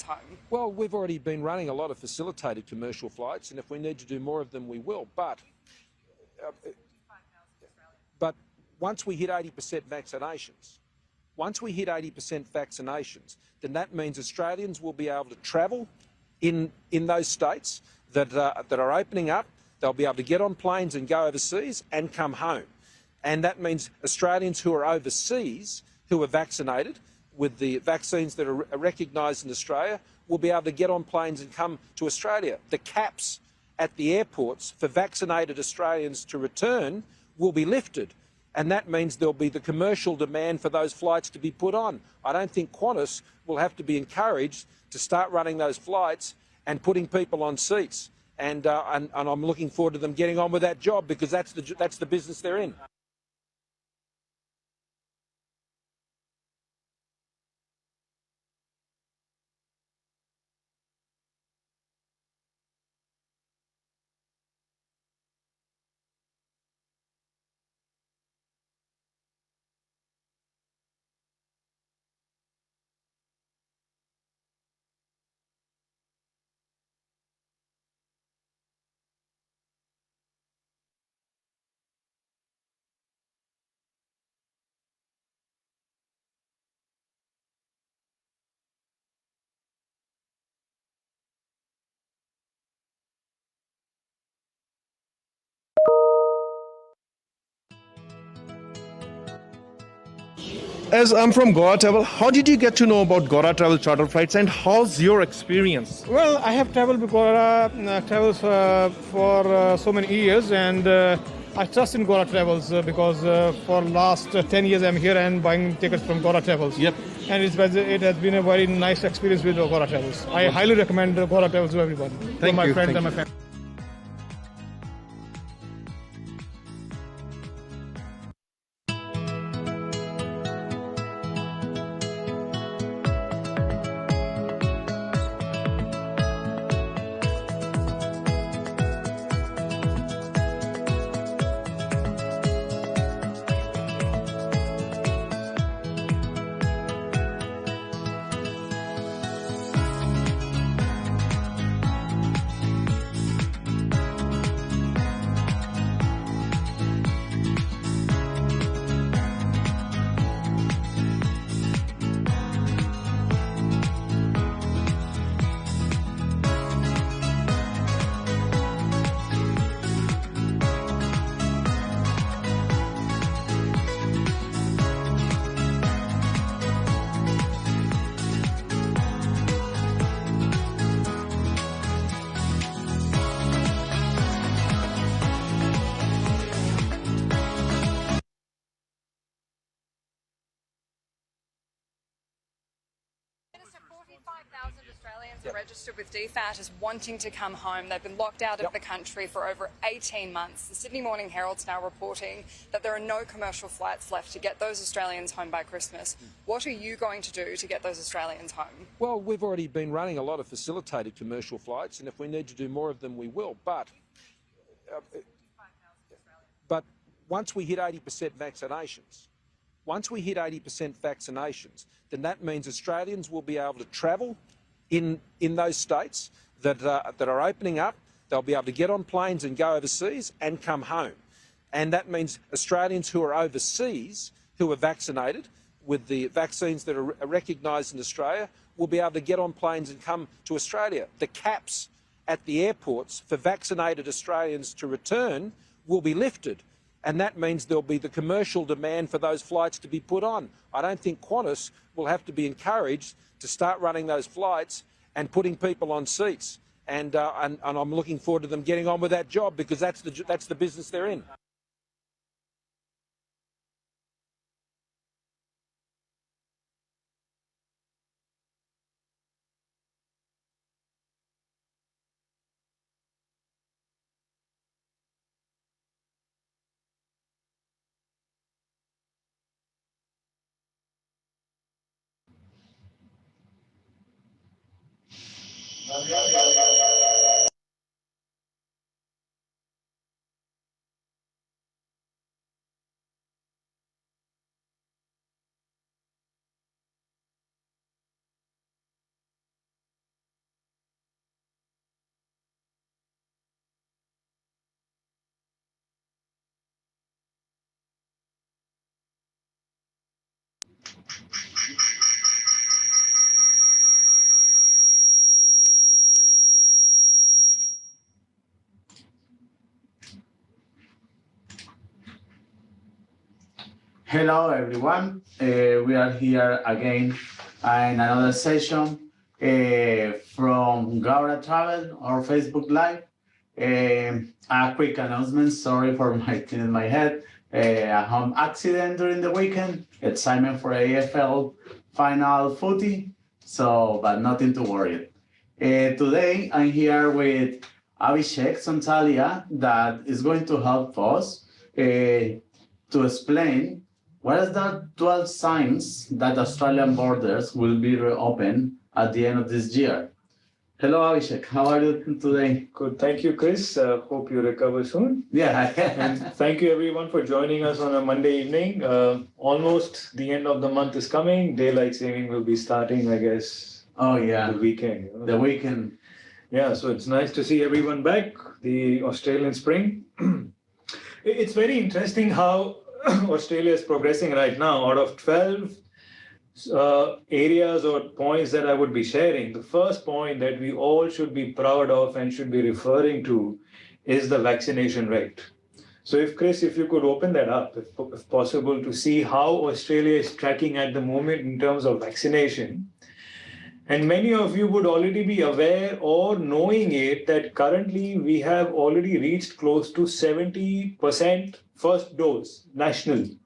home? Well, we've already been running a lot of facilitated commercial flights, and if we need to do more of them, we will. But once we hit 80% vaccinations, then that means Australians will be able to travel in those states that are opening up. They'll be able to get on planes and go overseas and come home. And that means Australians who are overseas, who are vaccinated with the vaccines that are recognised in Australia, will be able to get on planes and come to Australia. The caps at the airports for vaccinated Australians to return will be lifted. And that means there'll be the commercial demand for those flights to be put on. I don't think Qantas will have to be encouraged to start running those flights and putting people on seats. And I'm looking forward to them getting on with that job, because that's the business they're in. As I'm from Goa Travel, how did you get to know about Goa Travel charter flights, and how's your experience? Well, I have traveled with Gora Travels for so many years, and I trust in Gora Travels because for last 10 years I'm here and buying tickets from Gora Travels. Yep. And it has been a very nice experience with Gora Travels. I highly recommend Gora Travels to everyone. Thank my you, friends thank and my you. family. Minister, 45,000 Australians are registered with DFAT as wanting to come home. They've been locked out of the country for over 18 months. The Sydney Morning Herald's now reporting that there are no commercial flights left to get those Australians home by Christmas. What are you going to do to get those Australians home? Well, we've already been running a lot of facilitated commercial flights, and if we need to do more of them, we will. But once we hit 80% vaccinations, then that means Australians will be able to travel in those states that are opening up. They'll be able to get on planes and go overseas and come home. And that means Australians who are overseas, who are vaccinated with the vaccines that are recognised in Australia, will be able to get on planes and come to Australia. The caps at the airports for vaccinated Australians to return will be lifted. And that means there'll be the commercial demand for those flights to be put on. I don't think Qantas will have to be encouraged to start running those flights and putting people on seats. And I'm looking forward to them getting on with that job, because that's the business they're in. Hello, everyone. We are here again in another session from Gaura Travel or Facebook Live. A quick announcement. Sorry for my head. A home accident during the weekend. Excitement for AFL final footy. So, but nothing to worry. Today I'm here with Abhishek Santalia that is going to help us to explain what is the 12 signs that Australian borders will be reopened at the end of this year? Hello, Abhishek. How are you today? Good. Thank you, Chris. Hope you recover soon. Yeah. And thank you, everyone, for joining us on a Monday evening. Almost the end of the month is coming. Daylight saving will be starting, I guess, Oh, yeah. the weekend. You know? The weekend. Yeah, so it's nice to see everyone back, the Australian spring. It's very interesting how Australia is progressing right now. Out of 12 areas or points that I would be sharing, the first point that we all should be proud of and should be referring to is the vaccination rate. So if Chris, if you could open that up, if possible, to see how Australia is tracking at the moment in terms of vaccination. And many of you would already be aware or knowing it that currently we have already reached close to 70% first dose nationally.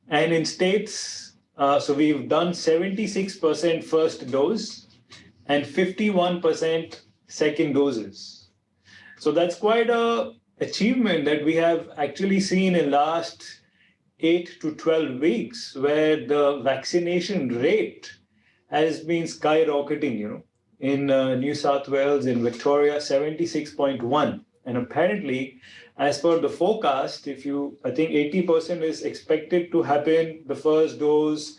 And in states, so we've done 76% first dose and 51% second doses. So that's quite a achievement that we have actually seen in last 8 to 12 weeks, where the vaccination rate has been skyrocketing, you know, in New South Wales, in Victoria, 76.1. And apparently, as per the forecast, I think 80% is expected to happen, the first dose,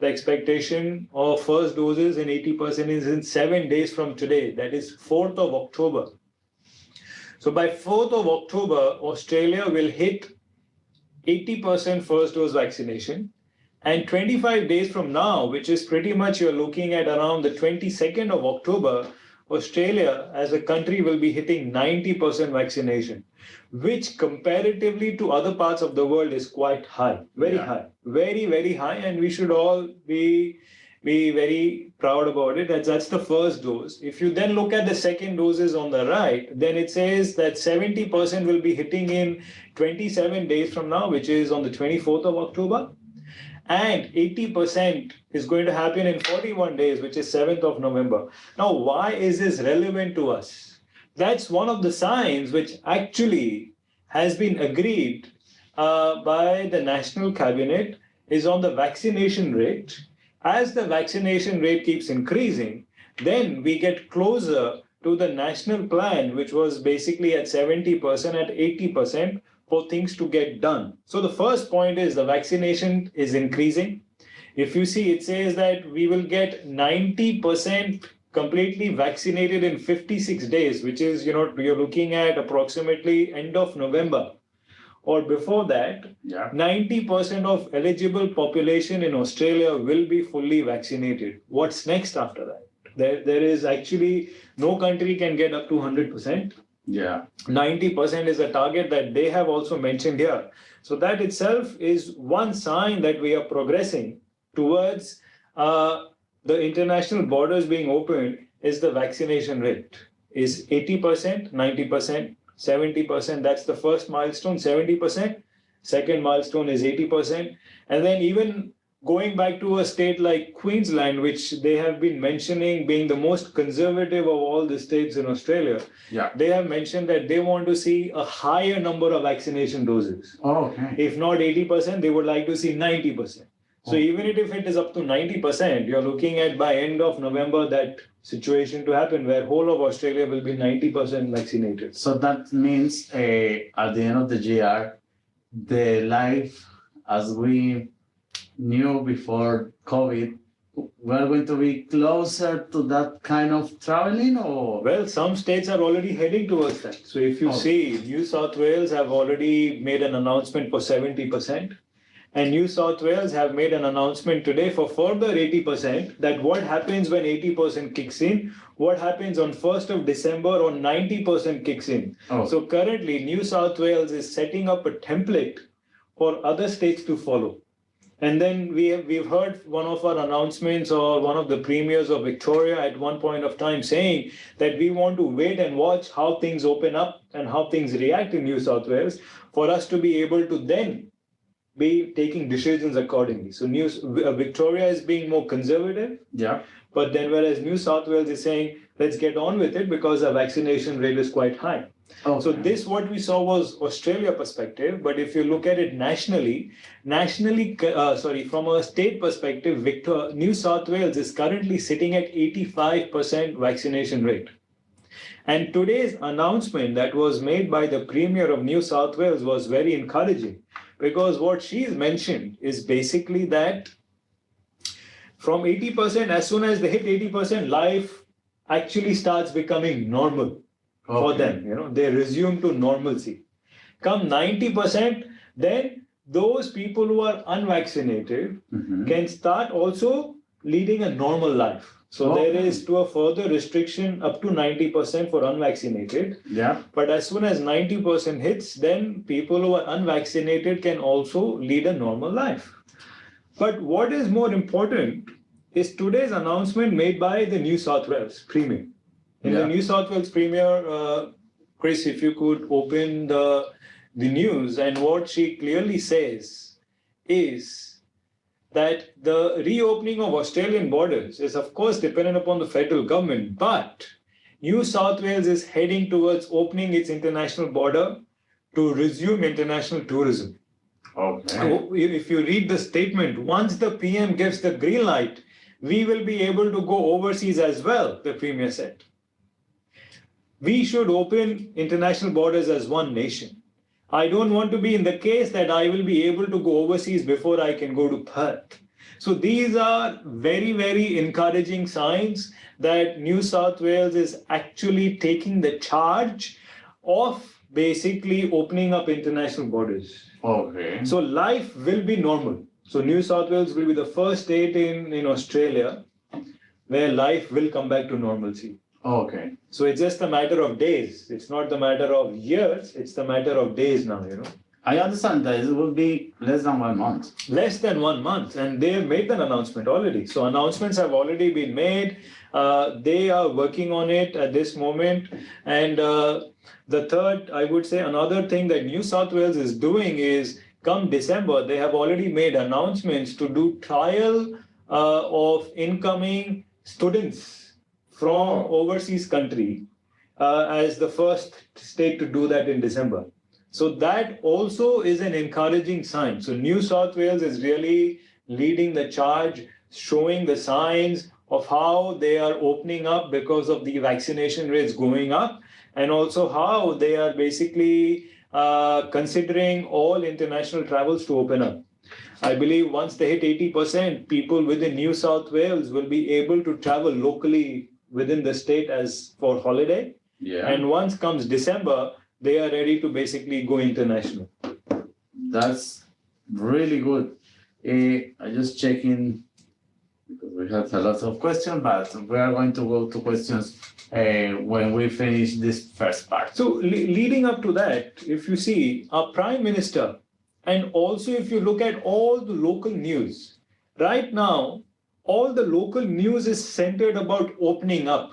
the expectation of first doses in 80% is in 7 days from today, that is 4th of October. So by 4th of October, Australia will hit 80% first dose vaccination. And 25 days from now, which is pretty much you're looking at around the 22nd of October, Australia as a country will be hitting 90% vaccination, which comparatively to other parts of the world is quite high, very high, very, very high. And we should all be very proud about it. That's the first dose. If you then look at the second doses on the right, then it says that 70% will be hitting in 27 days from now, which is on the 24th of October. And 80% is going to happen in 41 days, which is 7th of November. Now, why is this relevant to us? That's one of the signs which actually has been agreed by the National Cabinet is on the vaccination rate. As the vaccination rate keeps increasing, then we get closer to the national plan, which was basically at 70%, at 80%, for things to get done. So the first point is the vaccination is increasing. If you see, it says that we will get 90% completely vaccinated in 56 days, which is, you're looking at approximately end of November. Or before that, 90% of eligible population in Australia will be fully vaccinated. What's next after that? There is actually no country can get up to 100%. 90% is a target that they have also mentioned here. So that itself is one sign that we are progressing towards the international borders being opened. Is the vaccination rate is 80%, 90%, 70%. That's the first milestone, 70%. Second milestone is 80%. And then even going back to a state like Queensland, which they have been mentioning being the most conservative of all the states in Australia, they have mentioned that they want to see a higher number of vaccination doses. If not 80%, they would like to see 90%. So even if it is up to 90%, you're looking at by end of November that situation to happen where whole of Australia will be 90% vaccinated. So that means at the end of the year, the life as we knew before COVID, we're going to be closer to that kind of traveling, or? Well, some states are already heading towards that. So if you see, New South Wales have already made an announcement for 70%. and New South Wales have made an announcement today for further 80%, that what happens when 80% kicks in, what happens on 1st of December or 90% kicks in. Oh. So currently, New South Wales is setting up a template for other states to follow. And then we've heard one of our announcements or one of the premiers of Victoria at one point of time saying that we want to wait and watch how things open up and how things react in New South Wales for us to be able to then be taking decisions accordingly. So Victoria is being more conservative, Yeah. but then whereas New South Wales is saying, let's get on with it because the vaccination rate is quite high. Okay. So this, what we saw was Australia perspective, but if you look at it nationally, from a state perspective, New South Wales is currently sitting at 85% vaccination rate. And today's announcement that was made by the Premier of New South Wales was very encouraging, because what she's mentioned is basically that from 80%, as soon as they hit 80%, life actually starts becoming normal. For them, they resume to normalcy. Come 90%, then those people who are unvaccinated can start also leading a normal life. So there is to a further restriction up to 90% for unvaccinated. Yeah. But as soon as 90% hits, then people who are unvaccinated can also lead a normal life. But what is more important is today's announcement made by the New South Wales Premier. In the New South Wales Premier, Chris, if you could open the news, and what she clearly says is that the reopening of Australian borders is, of course, dependent upon the federal government, but New South Wales is heading towards opening its international border to resume international tourism. Okay. If you read the statement, once the PM gives the green light, we will be able to go overseas as well, the Premier said. We should open international borders as one nation. I don't want to be in the case that I will be able to go overseas before I can go to Perth. So these are very, very encouraging signs that New South Wales is actually taking the charge of basically opening up international borders. Okay. So life will be normal. So New South Wales will be the first state in Australia where life will come back to normalcy. Okay. So it's just a matter of days. It's not the matter of years. It's the matter of days now, I understand that it will be less than 1 month. Less than 1 month. And they have made an announcement already. So announcements have already been made. They are working on it at this moment. And the third, I would say, another thing that New South Wales is doing is, come December, they have already made announcements to do trial of incoming students from overseas country as the first state to do that in December. So that also is an encouraging sign. So New South Wales is really leading the charge, showing the signs of how they are opening up because of the vaccination rates going up, and also how they are basically considering all international travels to open up. I believe once they hit 80%, people within New South Wales will be able to travel locally within the state as for holiday. Yeah. And once comes December, they are ready to basically go international. That's really good. I just checking because we have a lot of questions, but we are going to go to questions when we finish this first part. So leading up to that, if you see our Prime Minister, and also if you look at all the local news, right now, all the local news is centered about opening up.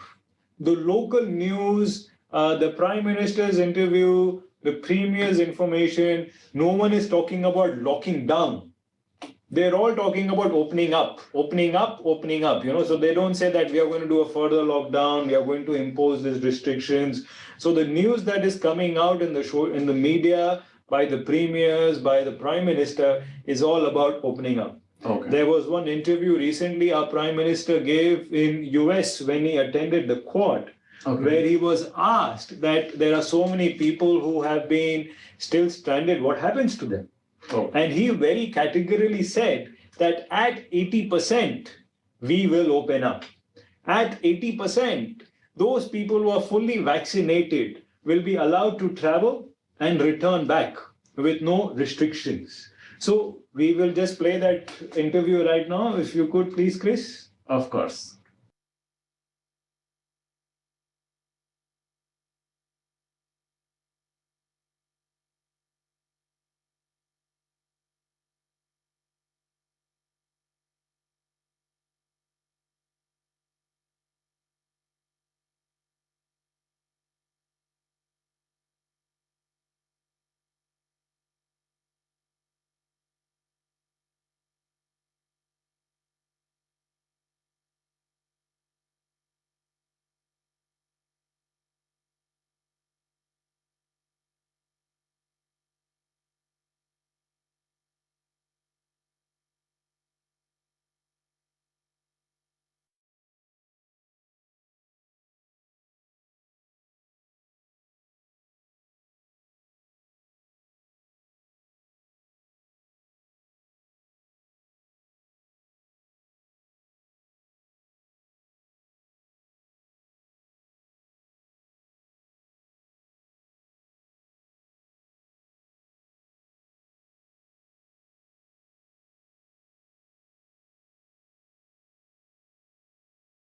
The local news, the Prime Minister's interview, the Premier's information, no one is talking about locking down. They're all talking about opening up. So they don't say that we are going to do a further lockdown, we are going to impose these restrictions. So the news that is coming out in the media by the premiers, by the Prime Minister, is all about opening up. Okay. There was one interview recently our Prime Minister gave in US when he attended the Quad, where he was asked that there are so many people who have been still stranded, what happens to them? And he very categorically said that at 80%, we will open up. At 80%, those people who are fully vaccinated will be allowed to travel and return back with no restrictions. So we will just play that interview right now. If you could, please, Chris. Of course.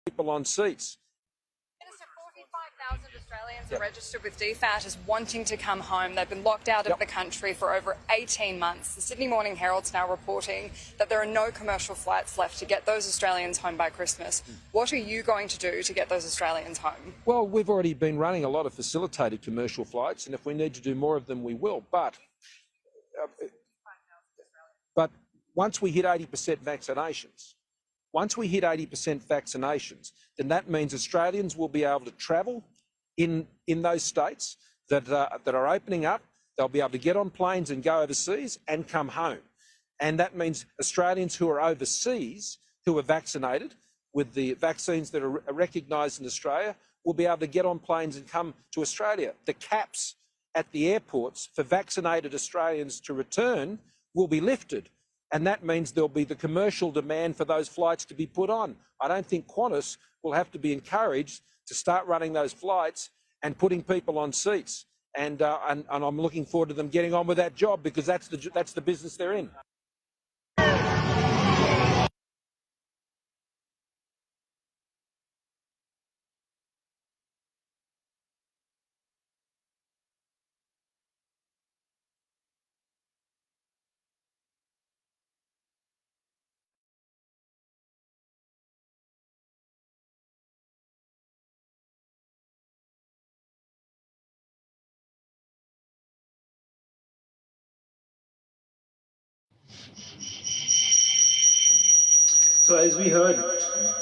People on seats. Minister, 45,000 Australians are registered with DFAT as wanting to come home. They've been locked out of the country for over 18 months. The Sydney Morning Herald's now reporting that there are no commercial flights left to get those Australians home by Christmas. What are you going to do to get those Australians home? Well, we've already been running a lot of facilitated commercial flights, and if we need to do more of them, we will. But once we hit 80% vaccinations, then that means Australians will be able to travel in those states that are opening up. They'll be able to get on planes and go overseas and come home. And that means Australians who are overseas, who are vaccinated with the vaccines that are recognised in Australia, will be able to get on planes and come to Australia. The caps at the airports for vaccinated Australians to return will be lifted. And that means there'll be the commercial demand for those flights to be put on. I don't think Qantas will have to be encouraged to start running those flights and putting people on seats. And I'm looking forward to them getting on with that job, because that's the business they're in. So as we heard,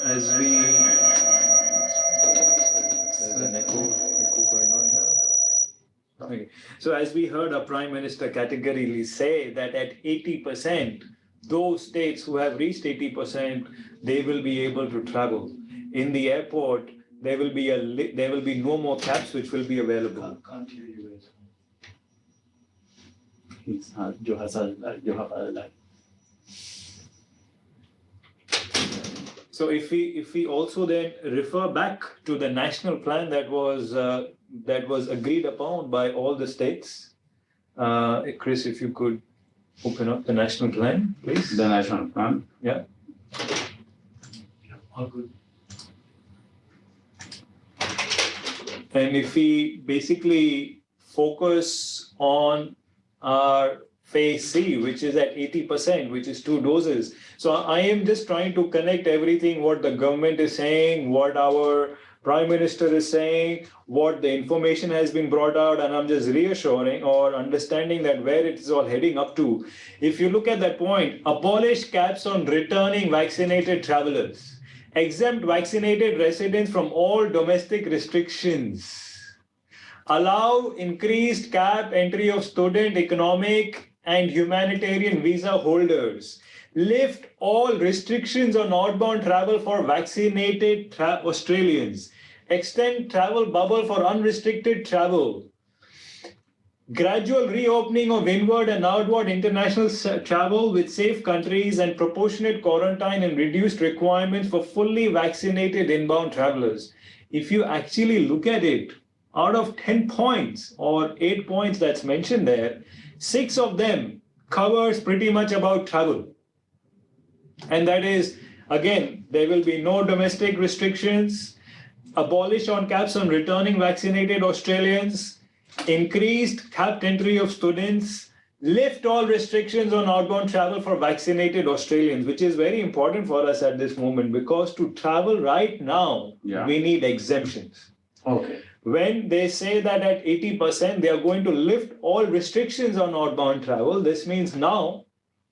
there's an echo going on here. Okay. So as we heard our Prime Minister categorically say that at 80%, those states who have reached 80%, they will be able to travel. In the airport, there will be no more caps which will be available. Can't hear you. You have a line. So if we also then refer back to the national plan that was agreed upon by all the states, Chris, if you could open up the national plan, please. The national plan. Yeah. All good. And if we basically focus on our phase C, which is at 80%, which is 2 doses. So I am just trying to connect everything, what the government is saying, what our Prime Minister is saying, what the information has been brought out, and I'm just reassuring or understanding that where it is all heading up to. If you look at that point, abolish caps on returning vaccinated travelers, exempt vaccinated residents from all domestic restrictions, allow increased cap entry of student, economic, and humanitarian visa holders, lift all restrictions on outbound travel for vaccinated Australians, extend travel bubble for unrestricted travel, gradual reopening of inward and outward international travel with safe countries, and proportionate quarantine and reduced requirements for fully vaccinated inbound travelers. If you actually look at it, out of 10 points or 8 points that's mentioned there, 6 of them covers pretty much about travel. And that is, again, there will be no domestic restrictions, abolish on caps on returning vaccinated Australians, increased capped entry of students, lift all restrictions on outbound travel for vaccinated Australians, which is very important for us at this moment because to travel right now, we need exemptions. Okay. When they say that at 80%, they are going to lift all restrictions on outbound travel, this means now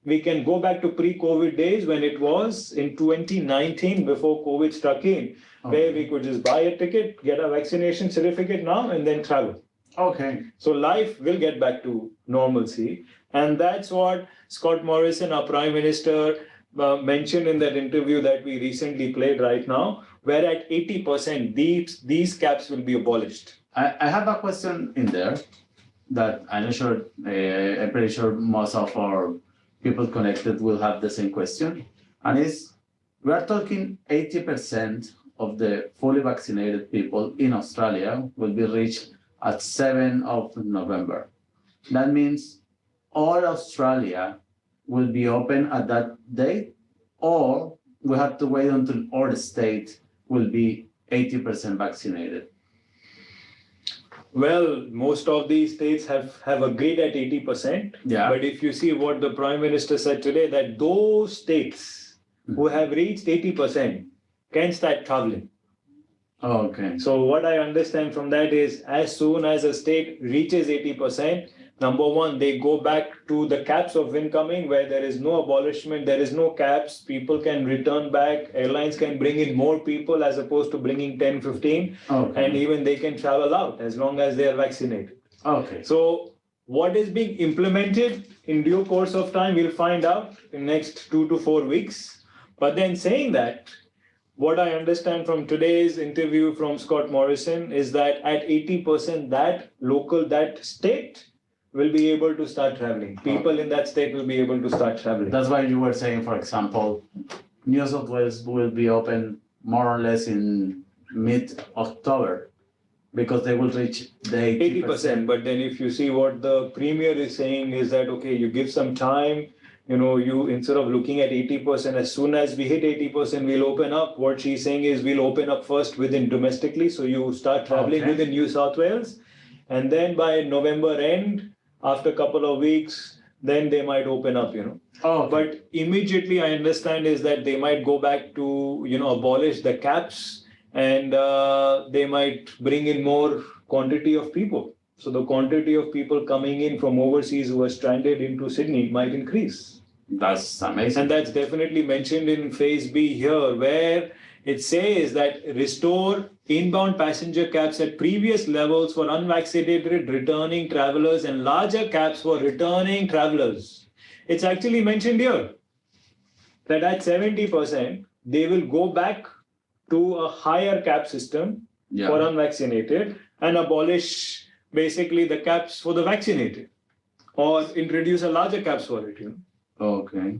we can go back to pre-COVID days when it was in 2019 before COVID struck in, where we could just buy a ticket, get a vaccination certificate now, and then travel. Okay. So life will get back to normalcy. And that's what Scott Morrison, our Prime Minister, mentioned in that interview that we recently played right now, where at 80%, these caps will be abolished. I have a question in there that I'm pretty sure most of our people connected will have the same question. And we are talking 80% of the fully vaccinated people in Australia will be reached at 7th of November. That means all Australia will be open at that date, or we have to wait until all the state will be 80% vaccinated. Well, most of these states have agreed at 80%. Yeah. But if you see what the Prime Minister said today, that those states who have reached 80% can start traveling. Okay. So what I understand from that is as soon as a state reaches 80%, number one, they go back to the caps of incoming where there is no abolishment, there is no caps, people can return back, airlines can bring in more people as opposed to bringing 10, 15, and even they can travel out as long as they are vaccinated. Okay. So what is being implemented in due course of time, we'll find out in next 2 to 4 weeks. But then saying that, what I understand from today's interview from Scott Morrison is that at 80%, that state will be able to start traveling. People in that state will be able to start traveling. That's why you were saying, for example, New South Wales will be open more or less in mid-October because they will reach the 80%. But then if you see what the Premier is saying is that, okay, you give some time, you instead of looking at 80%, as soon as we hit 80%, we'll open up. What she's saying is we'll open up first within domestically. So you start traveling within New South Wales. And then by November end, after a couple of weeks, then they might open up, But immediately I understand is that they might go back to, abolish the caps and they might bring in more quantity of people. So the quantity of people coming in from overseas who are stranded into Sydney might increase. That's amazing. And that's definitely mentioned in Phase B here, where it says that restore inbound passenger caps at previous levels for unvaccinated returning travelers and larger caps for returning travelers. It's actually mentioned here that at 70%, they will go back to a higher cap system for unvaccinated and abolish basically the caps for the vaccinated or introduce a larger caps for it. Okay.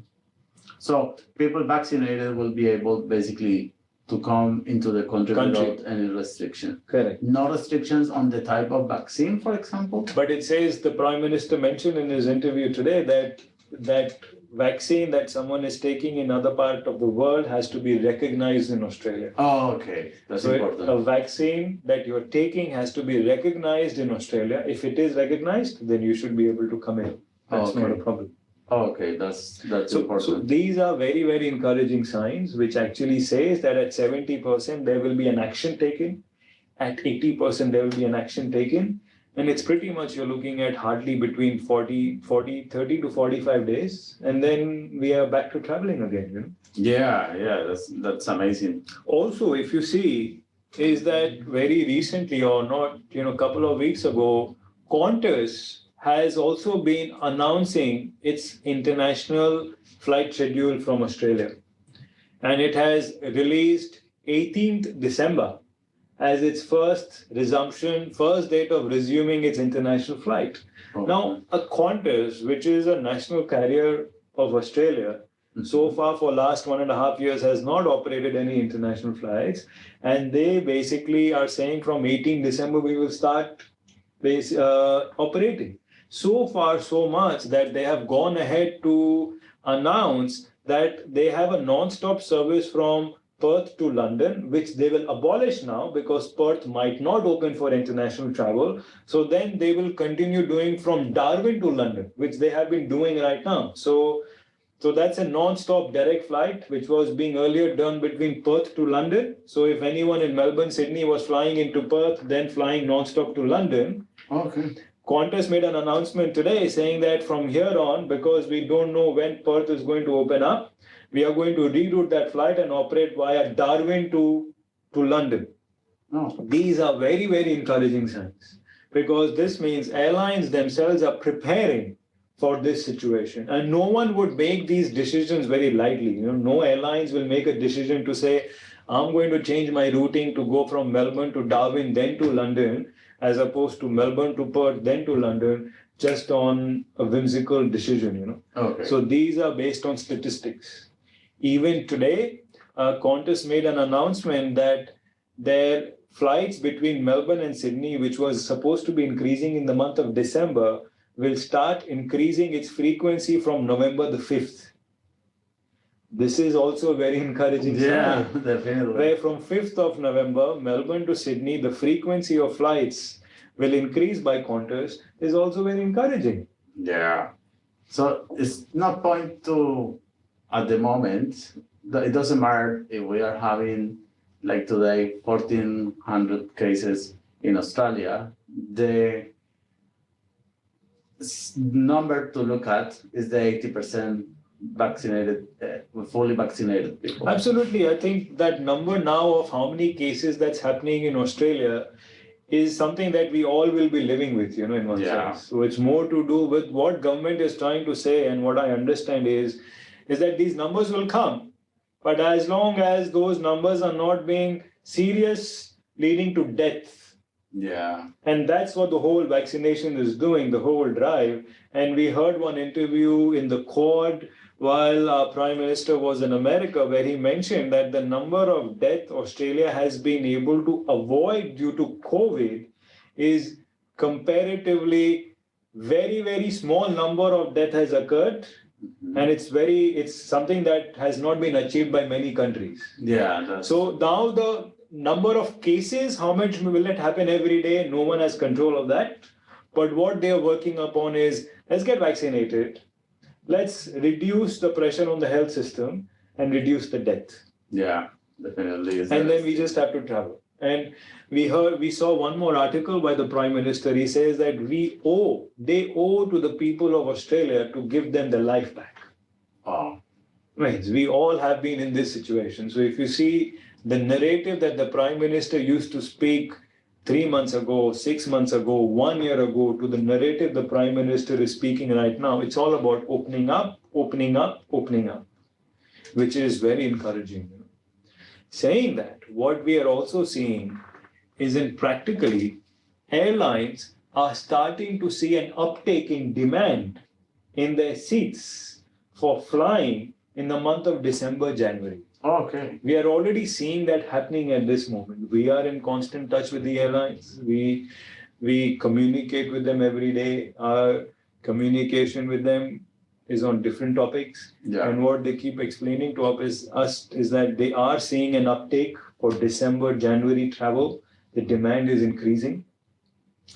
So people vaccinated will be able basically to come into the country without any restriction. Correct. No restrictions on the type of vaccine, for example? But it says the Prime Minister mentioned in his interview today that vaccine that someone is taking in other part of the world has to be recognized in Australia. Oh, okay. That's important. A vaccine that you're taking has to be recognized in Australia. If it is recognized, then you should be able to come in. That's not a problem. Okay, that's important. So these are very, very encouraging signs, which actually says that at 70%, there will be an action taken. At 80%, there will be an action taken. And it's pretty much you're looking at hardly between 30 to 45 days. And then we are back to traveling again, Yeah, that's amazing. Also, if you see, is that very recently or not, a couple of weeks ago, Qantas has also been announcing its international flight schedule from Australia. And it has released 18th December as its first date of resuming its international flight. Now, a Qantas, which is a national carrier of Australia, so far for last 1.5 years has not operated any international flights. And they basically are saying from 18 December, we will start operating. So far, so much that they have gone ahead to announce that they have a non-stop service from Perth to London, which they will abolish now because Perth might not open for international travel. So then they will continue doing from Darwin to London, which they have been doing right now. So that's a non-stop direct flight, which was being earlier done between Perth to London. So if anyone in Melbourne, Sydney was flying into Perth, then flying non-stop to London, Okay. Qantas made an announcement today saying that from here on, because we don't know when Perth is going to open up, we are going to reroute that flight and operate via Darwin to London. Oh. These are very, very encouraging signs because this means airlines themselves are preparing for this situation. And no one would make these decisions very lightly. No airlines will make a decision to say, I'm going to change my routing to go from Melbourne to Darwin, then to London, as opposed to Melbourne to Perth, then to London, just on a whimsical decision, Okay. So these are based on statistics. Even today, Qantas made an announcement that their flights between Melbourne and Sydney, which was supposed to be increasing in the month of December, will start increasing its frequency from November the 5th. This is also a very encouraging Yeah, sign. definitely. Where from 5th of November, Melbourne to Sydney, the frequency of flights will increase by Qantas is also very encouraging. Yeah. So it's not point to, at the moment, it doesn't matter if we are having, like today, 1,400 cases in Australia. The number to look at is the 80% vaccinated, fully vaccinated people. Absolutely. I think that number now of how many cases that's happening in Australia is something that we all will be living with, in one Yeah. sense. So it's more to do with what government is trying to say, and what I understand is that these numbers will come. But as long as those numbers are not being serious, leading to death, Yeah. and that's what the whole vaccination is doing, the whole drive. And we heard one interview in the Quad while our Prime Minister was in America, where he mentioned that the number of death Australia has been able to avoid due to COVID is comparatively very, very small number of death has occurred. And it's something that has not been achieved by many countries. Yeah. That's, So now the number of cases, how much will it happen every day? No one has control of that. But what they are working upon is, let's get vaccinated. Let's reduce the pressure on the health system and reduce the death. yeah, definitely. And then we just have to travel. And we saw one more article by the Prime Minister. He says that they owe to the people of Australia to give them their life back. Oh. Means we all have been in this situation. So if you see the narrative that the Prime Minister used to speak 3 months ago, 6 months ago, 1 year ago, to the narrative the Prime Minister is speaking right now, it's all about opening up, opening up, opening up, which is very encouraging. Saying that, what we are also seeing is in practically, airlines are starting to see an uptake in demand in their seats for flying in the month of December, January. Okay. We are already seeing that happening at this moment. We are in constant touch with the airlines. We communicate with them every day. Our communication with them is on different topics. Yeah. And what they keep explaining to us is that they are seeing an uptake for December, January travel. The demand is increasing.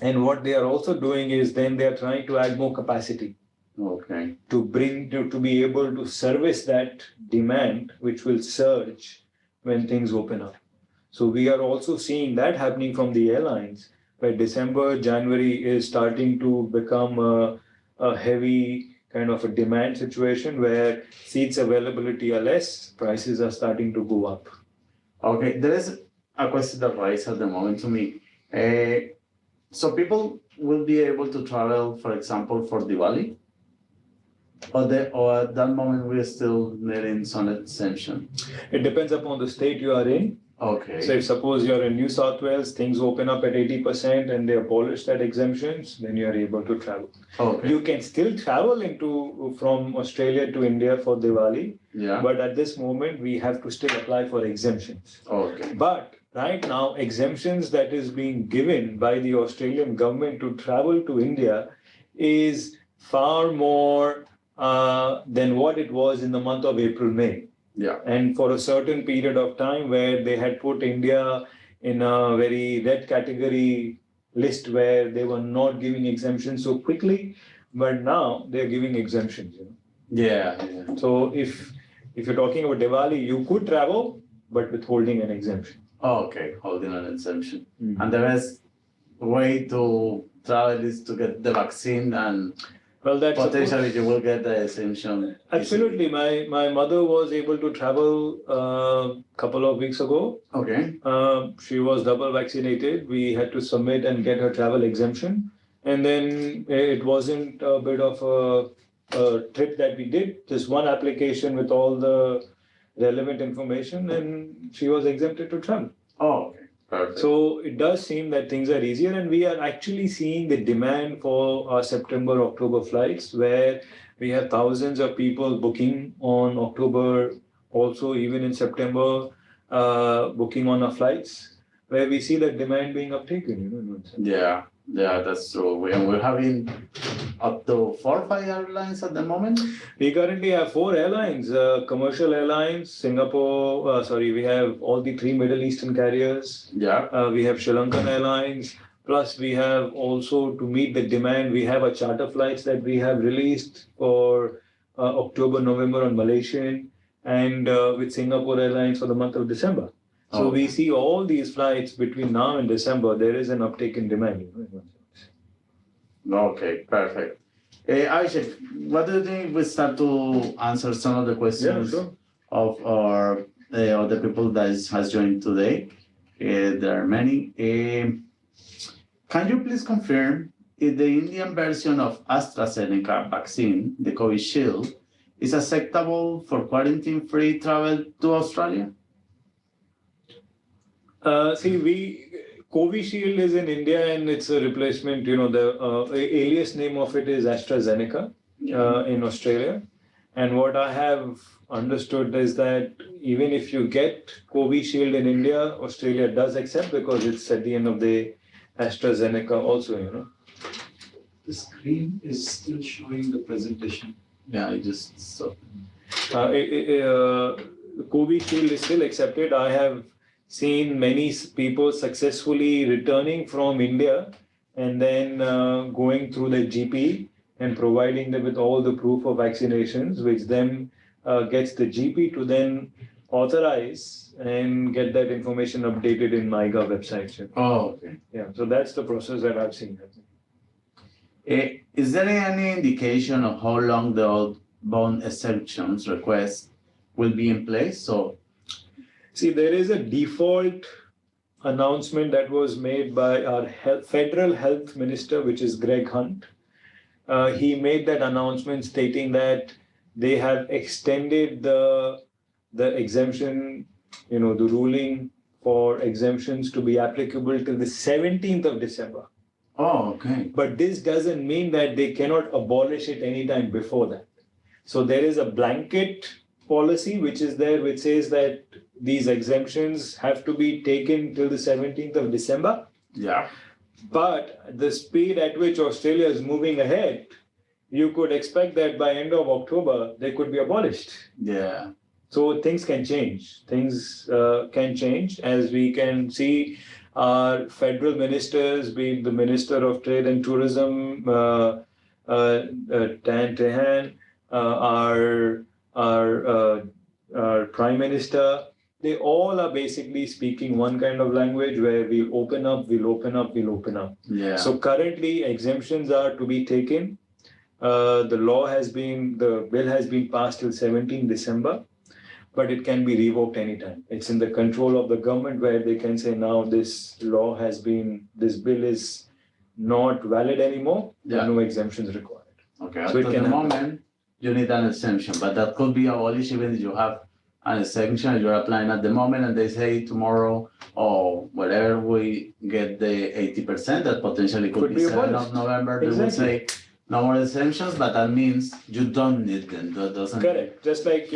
And what they are also doing is then they are trying to add more capacity Okay. to be able to service that demand, which will surge when things open up. So we are also seeing that happening from the airlines, where December, January is starting to become a heavy kind of a demand situation where seats availability are less, prices are starting to go up. Okay. There is a question that rises at the moment to me. So people will be able to travel, for example, for Diwali? Or at that moment we're still needing some exemption? It depends upon the state you are in. Okay. So if suppose you're in New South Wales, things open up at 80% and they abolish that exemptions, then you are able to travel. Okay. You can still travel from Australia to India for Diwali, Yeah. but at this moment we have to still apply for exemptions. Okay. But right now, exemptions that is being given by the Australian government to travel to India is far more than what it was in the month of April, May. Yeah. And for a certain period of time where they had put India in a very red category list where they were not giving exemptions so quickly, but now they're giving exemptions. Yeah. So if you're talking about Diwali, you could travel, but withholding an exemption. Oh, okay, holding an exemption. And the best way to travel is to get the vaccine, and Well, that's potentially you will get the exemption. absolutely. My mother was able to travel a couple of weeks ago. Okay. She was double vaccinated. We had to submit and get her travel exemption. And then it wasn't a bit of a trip that we did, just one application with all the relevant information, and she was exempted to travel. Oh, okay. Perfect. So it does seem that things are easier, and we are actually seeing the demand for our September, October flights, where we have thousands of people booking on October, also even in September, booking on our flights, where we see that demand being uptaken. Yeah, that's true. We're having up to 4 or 5 airlines at the moment. We currently have 4 airlines, commercial airlines, Singapore, we have all the 3 Middle Eastern carriers. Yeah. We have Sri Lankan Airlines, plus we have also, to meet the demand, we have a charter flights that we have released for October, November on Malaysian, and with Singapore Airlines for the month of December. So we see all these flights between now and December, there is an uptake in demand. Okay, perfect. Abhishek, what do you think we start to answer some of the questions of our of the people that has joined today? There are many. Can you please confirm if the Indian version of AstraZeneca vaccine, the Covishield, is acceptable for quarantine-free travel to Australia? Covishield is in India and it's a replacement, the alias name of it is AstraZeneca in Australia. And what I have understood is that even if you get Covishield in India, Australia does accept, because it's at the end of the AstraZeneca also, The screen is still showing the presentation. Yeah, I just saw. Covishield is still accepted. I have seen many people successfully returning from India and then going through the GP and providing them with all the proof of vaccinations, which then gets the GP to then authorize and get that information updated in MyGov website. Oh, okay. Yeah, so that's the process that I've seen. Is there any indication of how long the outbound exemptions request will be in place? See, there is a default announcement that was made by our federal health minister, which is Greg Hunt. He made that announcement stating that they have extended the exemption, the ruling for exemptions to be applicable till the 17th of December. Oh, okay. But this doesn't mean that they cannot abolish it anytime before that. So there is a blanket policy which is there, which says that these exemptions have to be taken till the 17th of December. Yeah. But the speed at which Australia is moving ahead, you could expect that by end of October, they could be abolished. Yeah. So things can change. Things can change, as we can see our federal ministers, being the Minister of Trade and Tourism, Tan Tehan, our Prime Minister, they all are basically speaking one kind of language where we'll open up. Yeah. So currently exemptions are to be taken. The bill has been passed till 17 December, but it can be revoked anytime. It's in the control of the government where they can say now this bill is not valid anymore, Yeah. no exemptions required. Okay. So it At can the happen. moment, you need an exemption, but that could be abolished even if you have an exemption you're applying at the moment, and they say tomorrow or whatever we get the 80%, that potentially could be 7th of abolished. November. They would say no more exemptions, but that means you don't need them. That doesn't. Correct. Just like,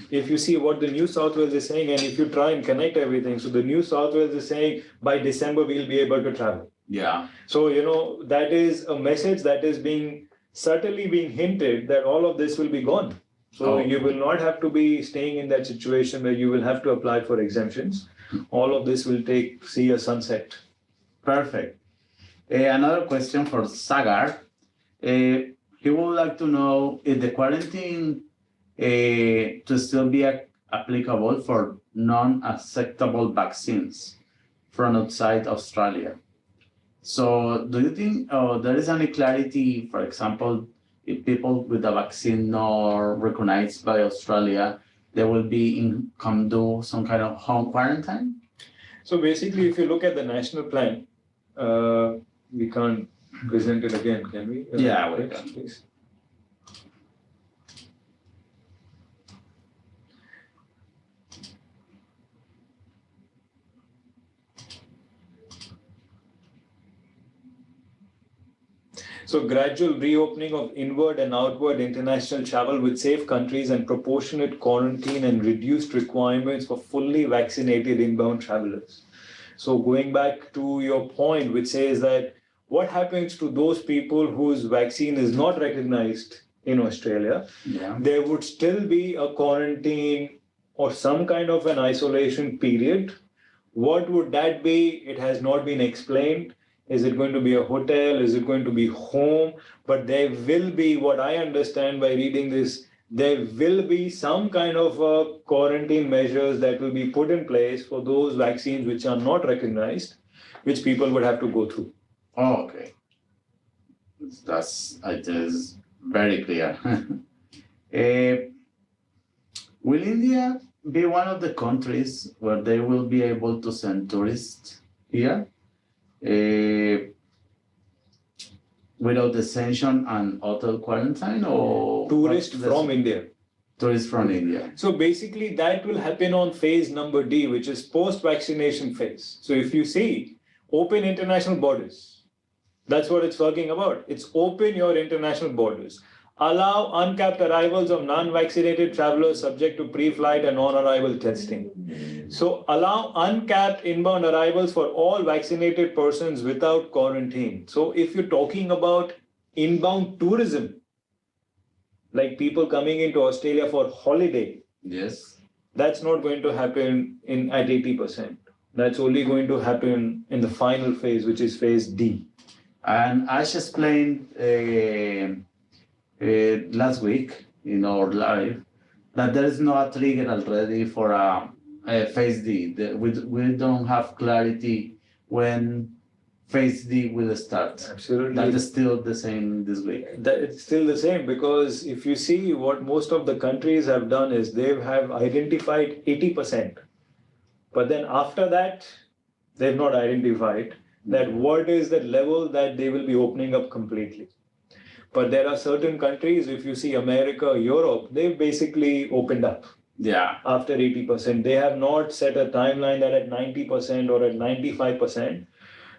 if you see what the New South Wales is saying, and if you try and connect everything, so the New South Wales is saying by December we'll be able to travel. Yeah. So, that is a message that is being subtly being hinted that all of this will be gone. So Oh. you will not have to be staying in that situation where you will have to apply for exemptions. All of this will see a sunset. Perfect. Another question for Sagar. He would like to know if the quarantine to still be applicable for non-acceptable vaccines from outside Australia. So, do you think there is any clarity, for example, if people with a vaccine not recognized by Australia, they will come do some kind of home quarantine? So basically, if you look at the national plan, we can't present it again, can we? Yeah, we wait, can. please. So gradual reopening of inward and outward international travel with safe countries and proportionate quarantine and reduced requirements for fully vaccinated inbound travelers. So going back to your point, which says that what happens to those people whose vaccine is not recognized in Australia? Yeah. There would still be a quarantine or some kind of an isolation period. What would that be? It has not been explained. Is it going to be a hotel? Is it going to be home? But there will be, what I understand by reading this, there will be some kind of quarantine measures that will be put in place for those vaccines which are not recognized, which people would have to go through. Oh, okay. It is very clear. Will India be one of the countries where they will be able to send tourists here? Without the sanction and hotel quarantine, or Tourists from India. Tourists from India. So basically that will happen on phase number D, which is post-vaccination phase. So if you see open international borders, that's what it's talking about. It's open your international borders. Allow uncapped arrivals of non-vaccinated travelers subject to pre-flight and on-arrival testing. So allow uncapped inbound arrivals for all vaccinated persons without quarantine. So if you're talking about inbound tourism, like people coming into Australia for holiday, Yes. that's not going to happen at 80%. That's only going to happen in the final phase, which is phase D. And I just explained last week in our live that there is no trigger already for a phase D. We don't have clarity when phase D will start. Absolutely. That is still the same this week. It's still the same, because if you see what most of the countries have done is they have identified 80%. But then after that, they've not identified that what is the level that they will be opening up completely. But there are certain countries, if you see America, Europe, they've basically opened up. Yeah. After 80%. They have not set a timeline that at 90% or at 95%.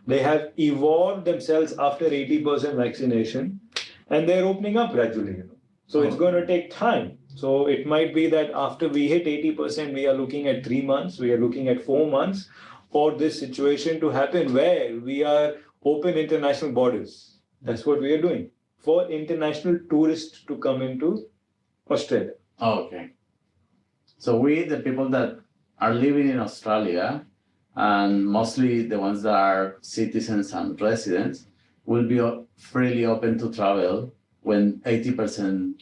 They have evolved themselves after 80% vaccination, and they're opening up gradually. So it's going to take time. So it might be that after we hit 80%, we are looking at 3 months, we are looking at 4 months for this situation to happen where we are open international borders. That's what we are doing for international tourists to come into Australia. Okay. So we, the people that are living in Australia, and mostly the ones that are citizens and residents, will be freely open to travel when 80%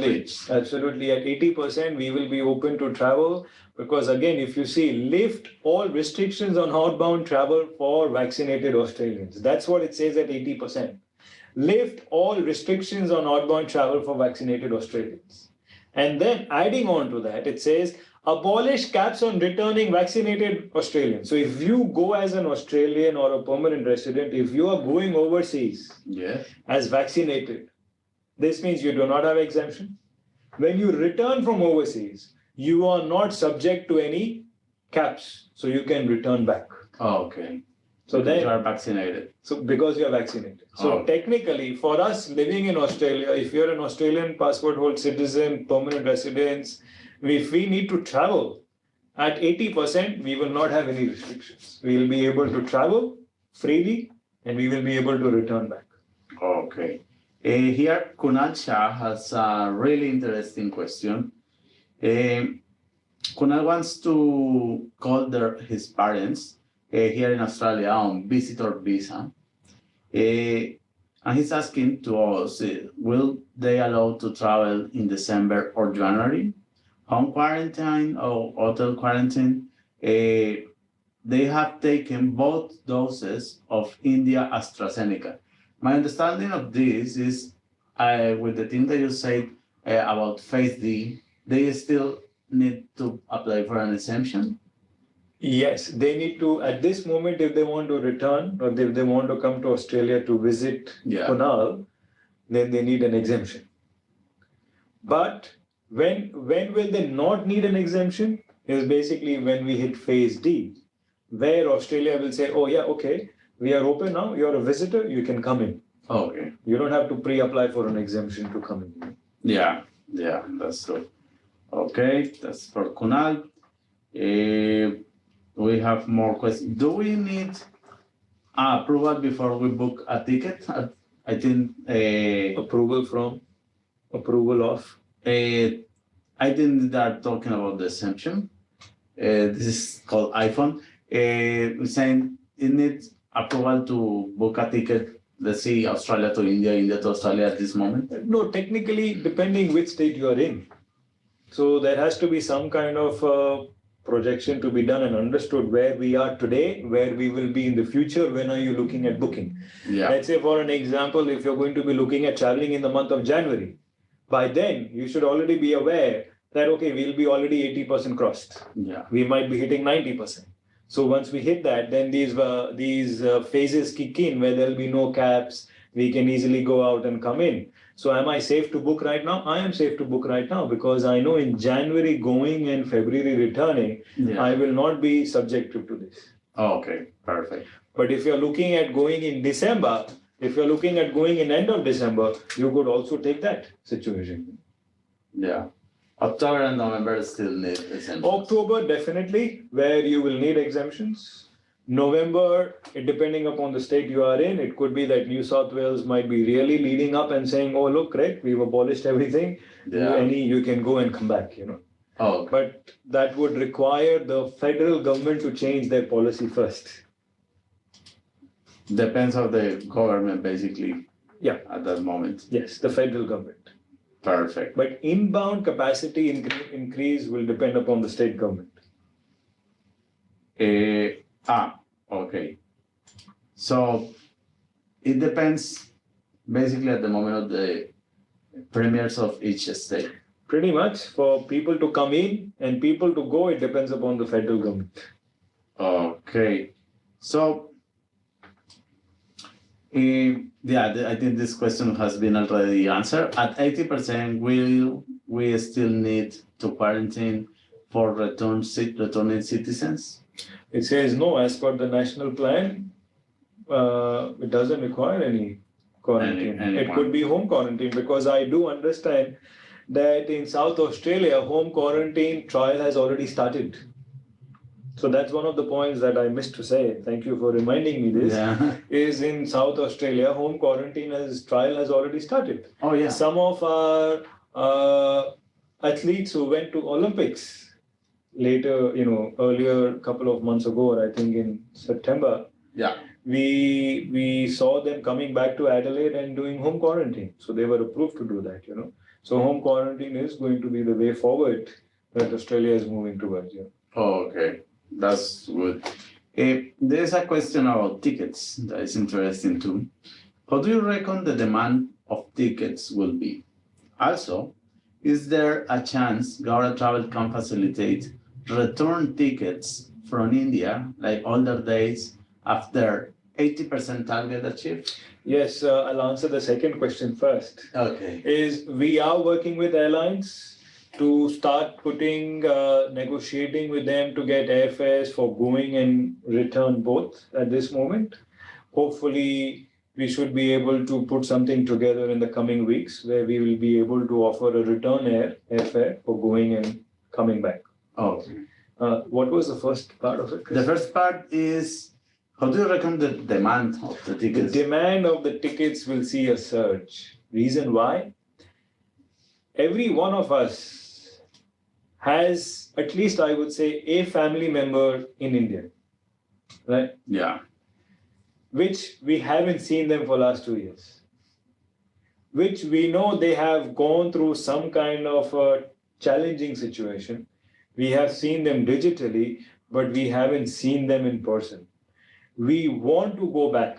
reach. Absolutely. At 80%, we will be open to travel, because again, if you see, lift all restrictions on outbound travel for vaccinated Australians. That's what it says at 80%. Lift all restrictions on outbound travel for vaccinated Australians. And then adding on to that, it says, abolish caps on returning vaccinated Australians. So if you go as an Australian or a permanent resident, if you are going overseas as vaccinated, this means you do not have exemption. When you return from overseas, you are not subject to any caps, so you can return back. Oh, okay. So then you are vaccinated. So because you are vaccinated. So technically, for us living in Australia, if you're an Australian passport holder, citizen, permanent residents, if we need to travel at 80%, we will not have any restrictions. We will be able to travel freely and we will be able to return back. Okay. Here, Kunal Shah has a really interesting question. Kunal wants to call his parents here in Australia on visitor visa. And he's asking to us, will they allow to travel in December or January? Home quarantine or hotel quarantine? They have taken both doses of India AstraZeneca. My understanding of this is with the thing that you said about phase D, they still need to apply for an exemption? Yes, they need to, at this moment, if they want to return or if they want to come to Australia to visit Kunal, then they need an exemption. But when will they not need an exemption? Is basically when we hit phase D, where Australia will say, oh yeah, okay, we are open now, you're a visitor, you can come in. Okay. You don't have to pre-apply for an exemption to come in. Yeah, that's true. Okay, that's for Kunal. We have more questions. Do we need approval before we book a ticket? I think Approval of. I think they're talking about the exemption. This is called iPhone. We're saying it needs approval to book a ticket. Let's see, Australia to India, India to Australia at this moment. No, technically, depending which state you are in. So there has to be some kind of projection to be done and understood where we are today, where we will be in the future. When are you looking at booking? Yeah. Let's say, for an example, if you're going to be looking at traveling in the month of January, by then you should already be aware that, okay, we'll be already 80% crossed. Yeah. We might be hitting 90%. So once we hit that, then these phases kick in where there'll be no caps. We can easily go out and come in. So am I safe to book right now? I am safe to book right now because I know in January going and February returning, I will not be subjected to this. Oh, okay, perfect. But if you're looking at going in December, if you're looking at going in end of December, you could also take that situation. Yeah. October and November still need exemptions. October, definitely, where you will need exemptions. November, depending upon the state you are in, it could be that New South Wales might be really leading up and saying, oh, look, Craig, we've abolished everything. You can go and come back, Oh, okay. But that would require the federal government to change their policy first. Depends on the government, basically. Yeah. At that moment. Yes, the federal government. Perfect. But inbound capacity increase will depend upon the state government. Okay. So it depends basically at the moment of the premiers of each state. Pretty much, for people to come in and people to go, it depends upon the federal government. Okay. So, I think this question has been already answered. At 80%, will we still need to quarantine for returning citizens? It says no, as per the national plan, it doesn't require any quarantine. It could be home quarantine because I do understand that in South Australia, home quarantine trial has already started. So that's one of the points that I missed to say. Thank you for reminding me this. Yeah. Is in South Australia, home quarantine trial has already started. Oh, yeah. Some of our athletes who went to Olympics later, earlier, a couple of months ago, or I think in September, we saw them coming back to Adelaide and doing home quarantine. So they were approved to do that, So home quarantine is going to be the way forward that Australia is moving towards. Oh, okay. That's good. There's a question about tickets that is interesting too. How do you reckon the demand of tickets will be? Also, is there a chance Gaura Travel can facilitate return tickets from India, like older days, after 80% target achieved? Yes, I'll answer the second question first. Okay. We are working with airlines to start negotiating with them to get airfares for going and return both at this moment. Hopefully, we should be able to put something together in the coming weeks where we will be able to offer a return airfare for going and coming back. Okay. What was the first part of it, Chris? The first part is How do you reckon the demand of the The tickets? demand of the tickets will see a surge. Reason why? Every one of us has, at least I would say, a family member in India, right? Yeah. Which we haven't seen them for last 2 years. Which we know they have gone through some kind of a challenging situation. We have seen them digitally, but we haven't seen them in person. We want to go back.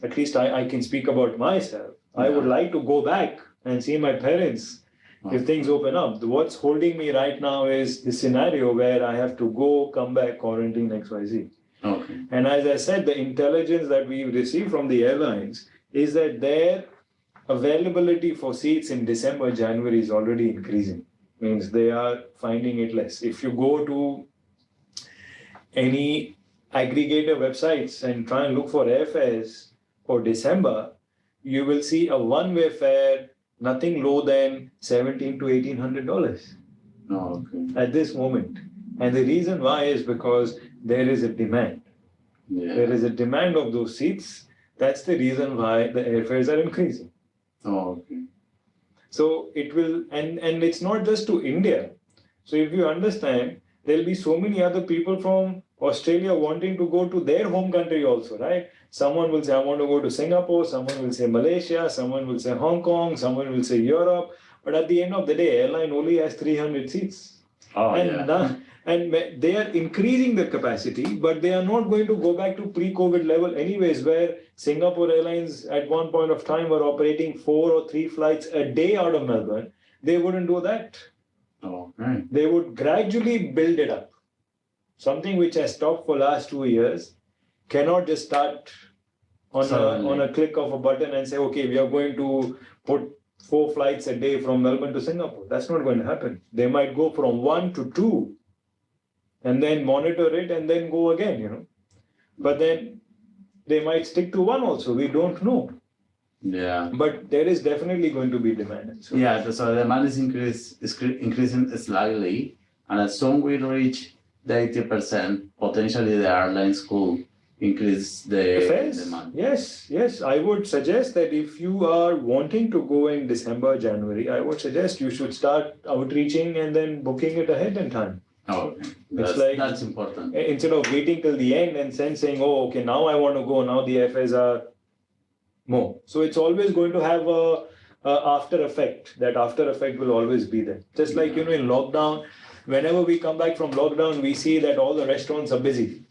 At least I can speak about myself. I would like to go back and see my parents if things open up. What's holding me right now is the scenario where I have to go, come back, quarantine, XYZ. Okay. And as I said, the intelligence that we receive from the airlines is that their availability for seats in December, January is already increasing. Means they are finding it less. If you go to any aggregator websites and try and look for airfares for December, you will see a one-way fare nothing lower than $1,700 to $1,800 Okay. at this moment. And the reason why is because there is a demand. Yeah. There is a demand of those seats. That's the reason why the airfares are increasing. Okay. So it will, and it's not just to India. So if you understand, there'll be so many other people from Australia wanting to go to their home country also, right? Someone will say, I want to go to Singapore. Someone will say Malaysia. Someone will say Hong Kong. Someone will say Europe. But at the end of the day, airline only has 300 seats. Oh, And yeah. and they are increasing the capacity, but they are not going to go back to pre-COVID level anyways, where Singapore Airlines at one point of time were operating 4 or 3 flights a day out of Melbourne. They wouldn't do that. Okay. They would gradually build it up. Something which has stopped for last 2 years cannot just start on a click of a button and say, okay, we are going to put 4 flights a day from Melbourne to Singapore. That's not going to happen. They might go from 1 to 2 and then monitor it and then go again, you know. But then they might stick to 1 also. We don't know. Yeah. But there is definitely going to be demand. So Yeah, so the demand is increasing slightly, and as soon we reach the 80%, potentially the airlines could increase the fares? demand. Yes. I would suggest that if you are wanting to go in December, January, I would suggest you should start outreaching and then booking it ahead in time. Okay, that's important. Instead of waiting till the end and then saying, oh, okay, now I want to go, now the airfares are more. So it's always going to have a after effect. That after effect will always be there. Just like, in lockdown, whenever we come back from lockdown, we see that all the restaurants are busy,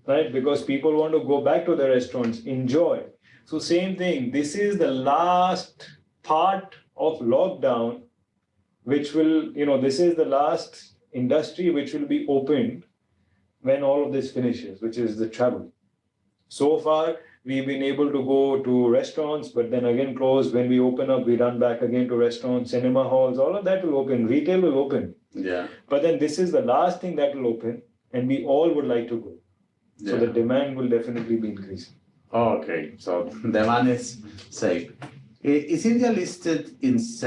right? Because people want to go back to the restaurants, enjoy. So same thing, this is the last part of lockdown, which will, this is the last industry which will be opened when all of this finishes, which is the travel. So far, we've been able to go to restaurants, but then again close. When we open up, we run back again to restaurants, cinema halls, all of that will open. Retail will open. Yeah. But then this is the last thing that will open, and we all would like to go. So the demand will definitely be increasing. Okay, so demand is safe. Is India listed is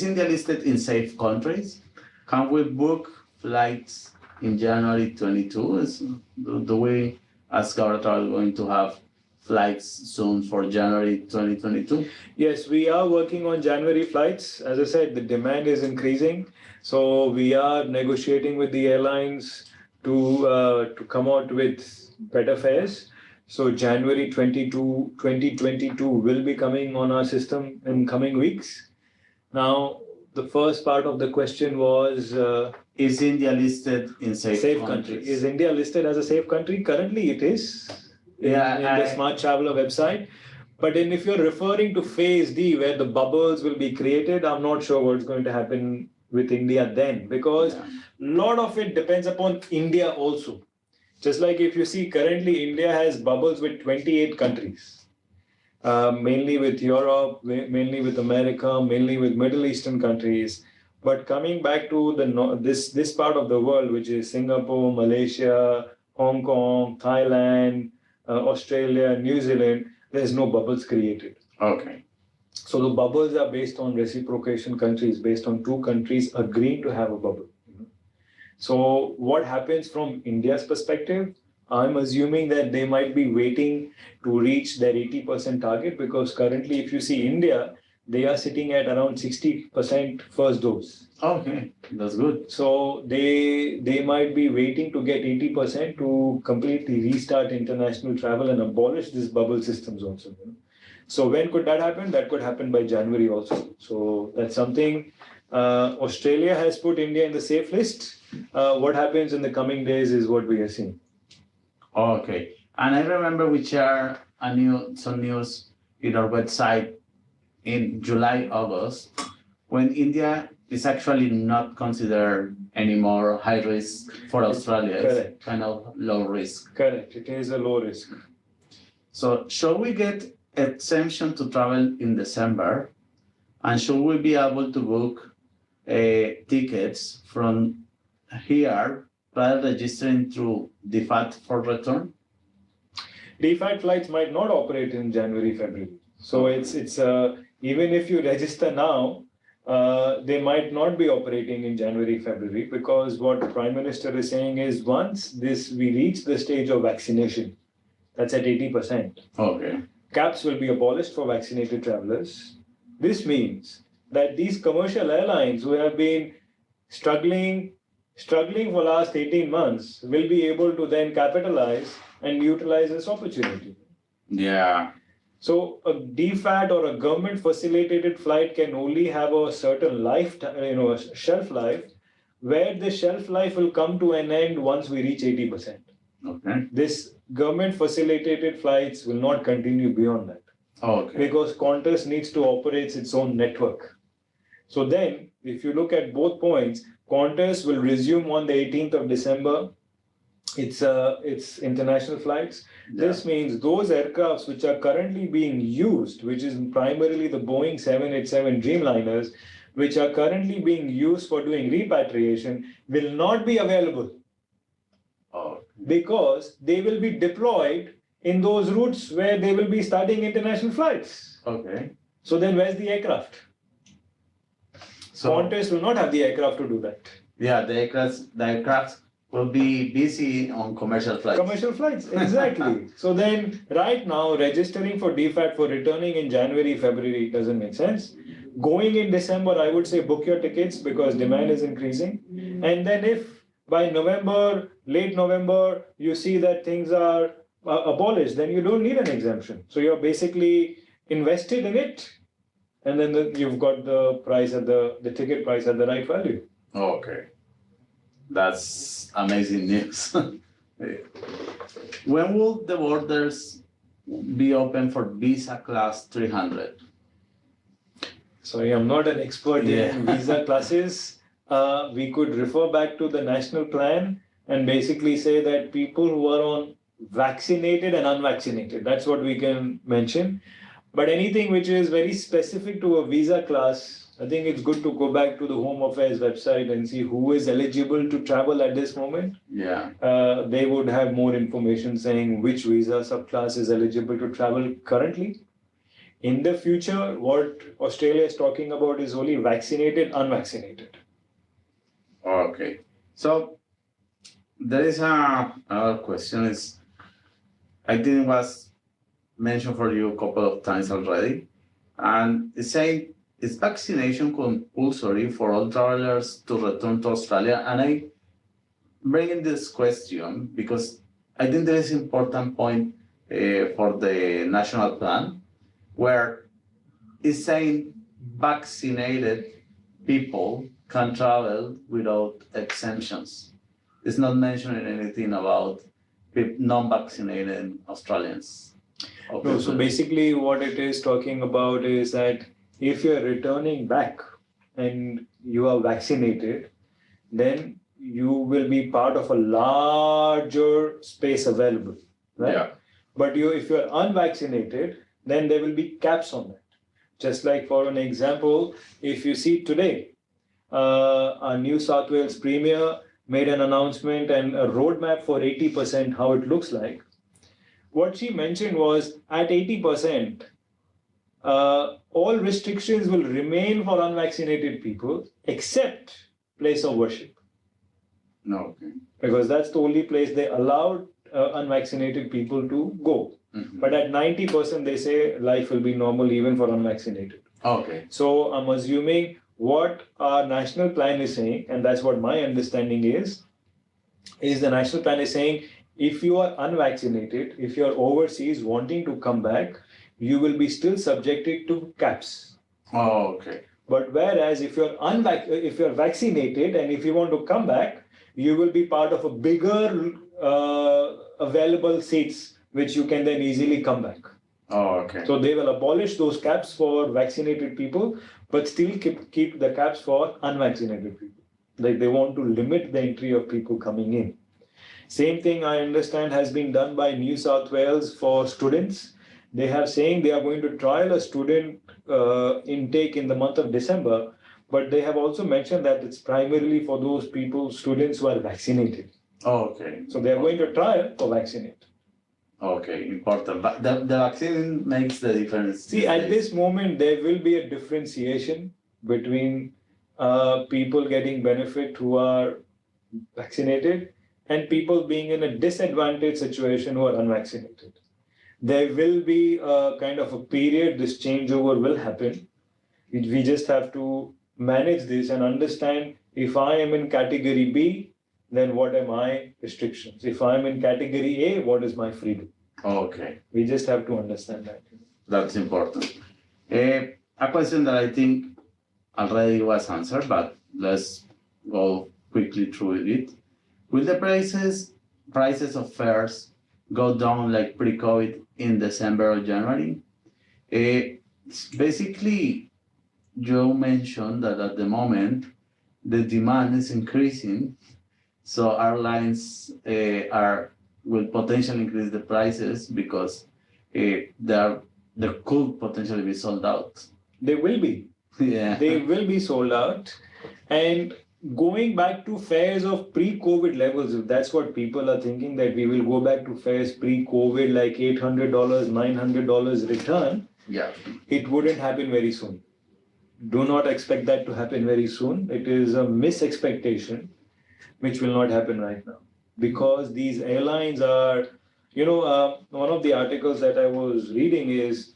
India listed in safe countries? Can we book flights in January 22? Do we, as Gaurav Travel, going to have flights soon for January 2022? Yes, we are working on January flights. As I said, the demand is increasing. So we are negotiating with the airlines to come out with better fares. So January 2022 will be coming on our system in coming weeks. Now, the first part of the question was... is India listed in safe country? Is India listed as a safe country? Currently it is in the Smart Traveler website. But then if you're referring to phase D, where the bubbles will be created, I'm not sure what's going to happen with India then, because a lot of it depends upon India also. Just like if you see currently India has bubbles with 28 countries, mainly with Europe, mainly with America, mainly with Middle Eastern countries. But coming back to this part of the world, which is Singapore, Malaysia, Hong Kong, Thailand, Australia, New Zealand, there's no bubbles created. Okay. So the bubbles are based on reciprocation countries, based on 2 countries agreeing to have a bubble. So what happens from India's perspective, I'm assuming that they might be waiting to reach their 80% target, because currently, if you see India, they are sitting at around 60% first dose. Okay, that's good. So they might be waiting to get 80% to completely restart international travel and abolish these bubble systems also. So when could that happen? That could happen by January also. So that's something. Australia has put India in the safe list. What happens in the coming days is what we are seeing. Okay, and I remember we shared some news in our website in July, August, when India is actually not considered anymore high risk for Australia. It's Correct. kind of low risk. Correct. It is a low risk. So shall we get exemption to travel in December? And should we be able to book tickets from here while registering through DFAT for return? DFAT flights might not operate in January, February. So it's even if you register now, they might not be operating in January, February, because what the Prime Minister is saying is once we reach the stage of vaccination, that's at 80%. Okay. Caps will be abolished for vaccinated travelers. This means that these commercial airlines who have been struggling for last 18 months will be able to then capitalize and utilize this opportunity. Yeah. So a DFAT or a government facilitated flight can only have a certain shelf life, where the shelf life will come to an end once we reach 80%. Okay. This government facilitated flights will not continue beyond that. Okay. Because Qantas needs to operate its own network. So then, if you look at both points, Qantas will resume on the 18th of December its international flights. Yeah. This means those aircrafts which are currently being used, which is primarily the Boeing 787 Dreamliners, which are currently being used for doing repatriation, will not be available. Oh. Because they will be deployed in those routes where they will be starting international flights. Okay. So then where's the aircraft? So Qantas will not have the aircraft to do that. yeah, the aircraft will be busy on commercial flights. Commercial flights, exactly. So then right now registering for DFAT for returning in January, February doesn't make sense. Going in December, I would say book your tickets because demand is increasing. And then if by November, late November, you see that things are abolished, then you don't need an exemption. So you're basically invested in it, and then you've got the price at the ticket price at the right value. Okay. That's amazing news. When will the borders be open for Visa Class 300? Sorry, I'm not an expert in visa classes. We could refer back to the national plan and basically say that people who are on vaccinated and unvaccinated, that's what we can mention. But anything which is very specific to a visa class, I think it's good to go back to the Home Affairs website and see who is eligible to travel at this moment. Yeah. They would have more information saying which visa subclass is eligible to travel currently. In the future, what Australia is talking about is only vaccinated, unvaccinated. Okay. So there is another question. I think it was mentioned for you a couple of times already, and it's saying, is vaccination compulsory for all travelers to return to Australia? And I bring in this question because I think there is an important point for the national plan, where it's saying vaccinated people can travel without exemptions. It's not mentioning anything about non-vaccinated Australians. No, so basically what it is talking about is that if you're returning back and you are vaccinated, then you will be part of a larger space available, right? Yeah. But if you're unvaccinated, then there will be caps on that. Just like for an example, if you see today, our New South Wales Premier made an announcement and a roadmap for 80%, how it looks like. What she mentioned was at 80%, all restrictions will remain for unvaccinated people except place of worship. No. Okay. Because that's the only place they allowed unvaccinated people to go. Mhm. But at 90%, they say life will be normal even for unvaccinated. Okay. So I'm assuming what our national plan is saying, and that's what my understanding is the national plan is saying if you are unvaccinated, if you are overseas wanting to come back, you will be still subjected to caps. Oh, okay. But whereas if you're vaccinated and if you want to come back, you will be part of a bigger available seats which you can then easily come back. Oh, okay. So they will abolish those caps for vaccinated people, but still keep the caps for unvaccinated people. Like they want to limit the entry of people coming in. Same thing I understand has been done by New South Wales for students. They have saying they are going to trial a student intake in the month of December, but they have also mentioned that it's primarily for those people, students who are vaccinated. Oh, okay. So they are going to trial for vaccinate. Okay, important. But the vaccine makes the difference. See, at this moment, there will be a differentiation between people getting benefit who are vaccinated and people being in a disadvantaged situation who are unvaccinated. There will be a kind of a period, this changeover will happen. We just have to manage this and understand if I am in category B, then what are my restrictions? If I'm in category A, what is my freedom? Okay, We just have to understand that. that's important. A question that I think already was answered, but let's go quickly through it. Will the prices of fares go down like pre-COVID in December or January? Basically, Joe mentioned that at the moment the demand is increasing, so airlines will potentially increase the prices because they could potentially be sold out. They will be. Yeah. They will be sold out. And going back to fares of pre-COVID levels, if that's what people are thinking, that we will go back to fares pre-COVID, like $800, $900 return, Yeah. it wouldn't happen very soon. Do not expect that to happen very soon. It is a misexpectation, which will not happen right now. Because these airlines are, one of the articles that I was reading is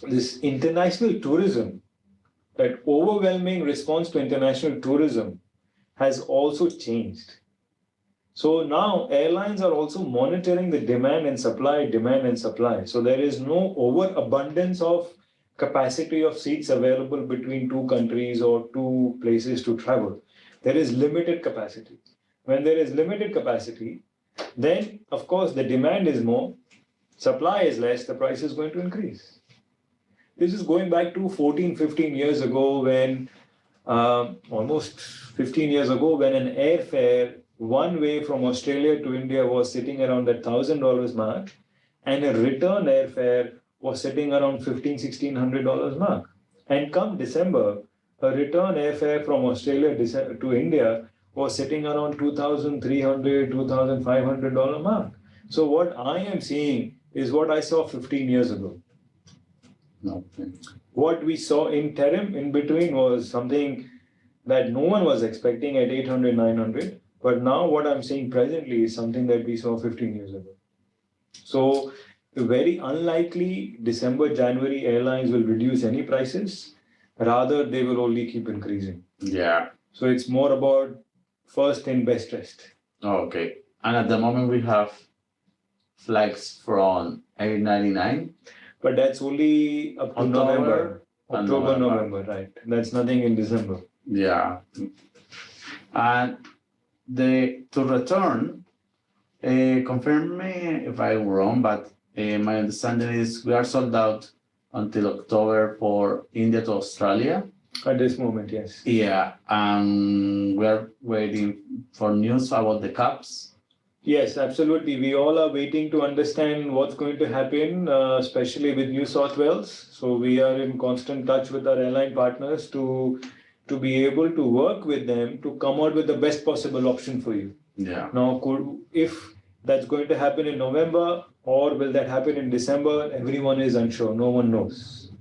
this international tourism, that overwhelming response to international tourism has also changed. So now airlines are also monitoring the demand and supply. So there is no overabundance of capacity of seats available between two countries or two places to travel. There is limited capacity. When there is limited capacity, then of course the demand is more, supply is less, the price is going to increase. This is going back to 14, 15 years ago when, almost 15 years ago, when an airfare one way from Australia to India was sitting around the $1,000 mark, and a return airfare was sitting around $1,500 mark. And come December, a return airfare from Australia to India was sitting around $2,300, $2,500 mark. So what I am seeing is what I saw 15 years ago. Okay. What we saw interim in between was something that no one was expecting at 800, 900. But now what I'm seeing presently is something that we saw 15 years ago. So very unlikely December, January airlines will reduce any prices. Rather, they will only keep increasing. Yeah. So it's more about first in, best dressed. Okay. And at the moment we have flights from $8.99. But that's only up to October October, and November, right? That's nothing in December. Yeah. And to return, confirm me if I'm wrong, but my understanding is we are sold out until October for India to Australia. At this moment, yes. Yeah, and we are waiting for news about the caps. Yes, absolutely. We all are waiting to understand what's going to happen, especially with New South Wales. So we are in constant touch with our airline partners to be able to work with them to come out with the best possible option for you. Yeah. Now, if that's going to happen in November or will that happen in December, everyone is unsure. No one knows.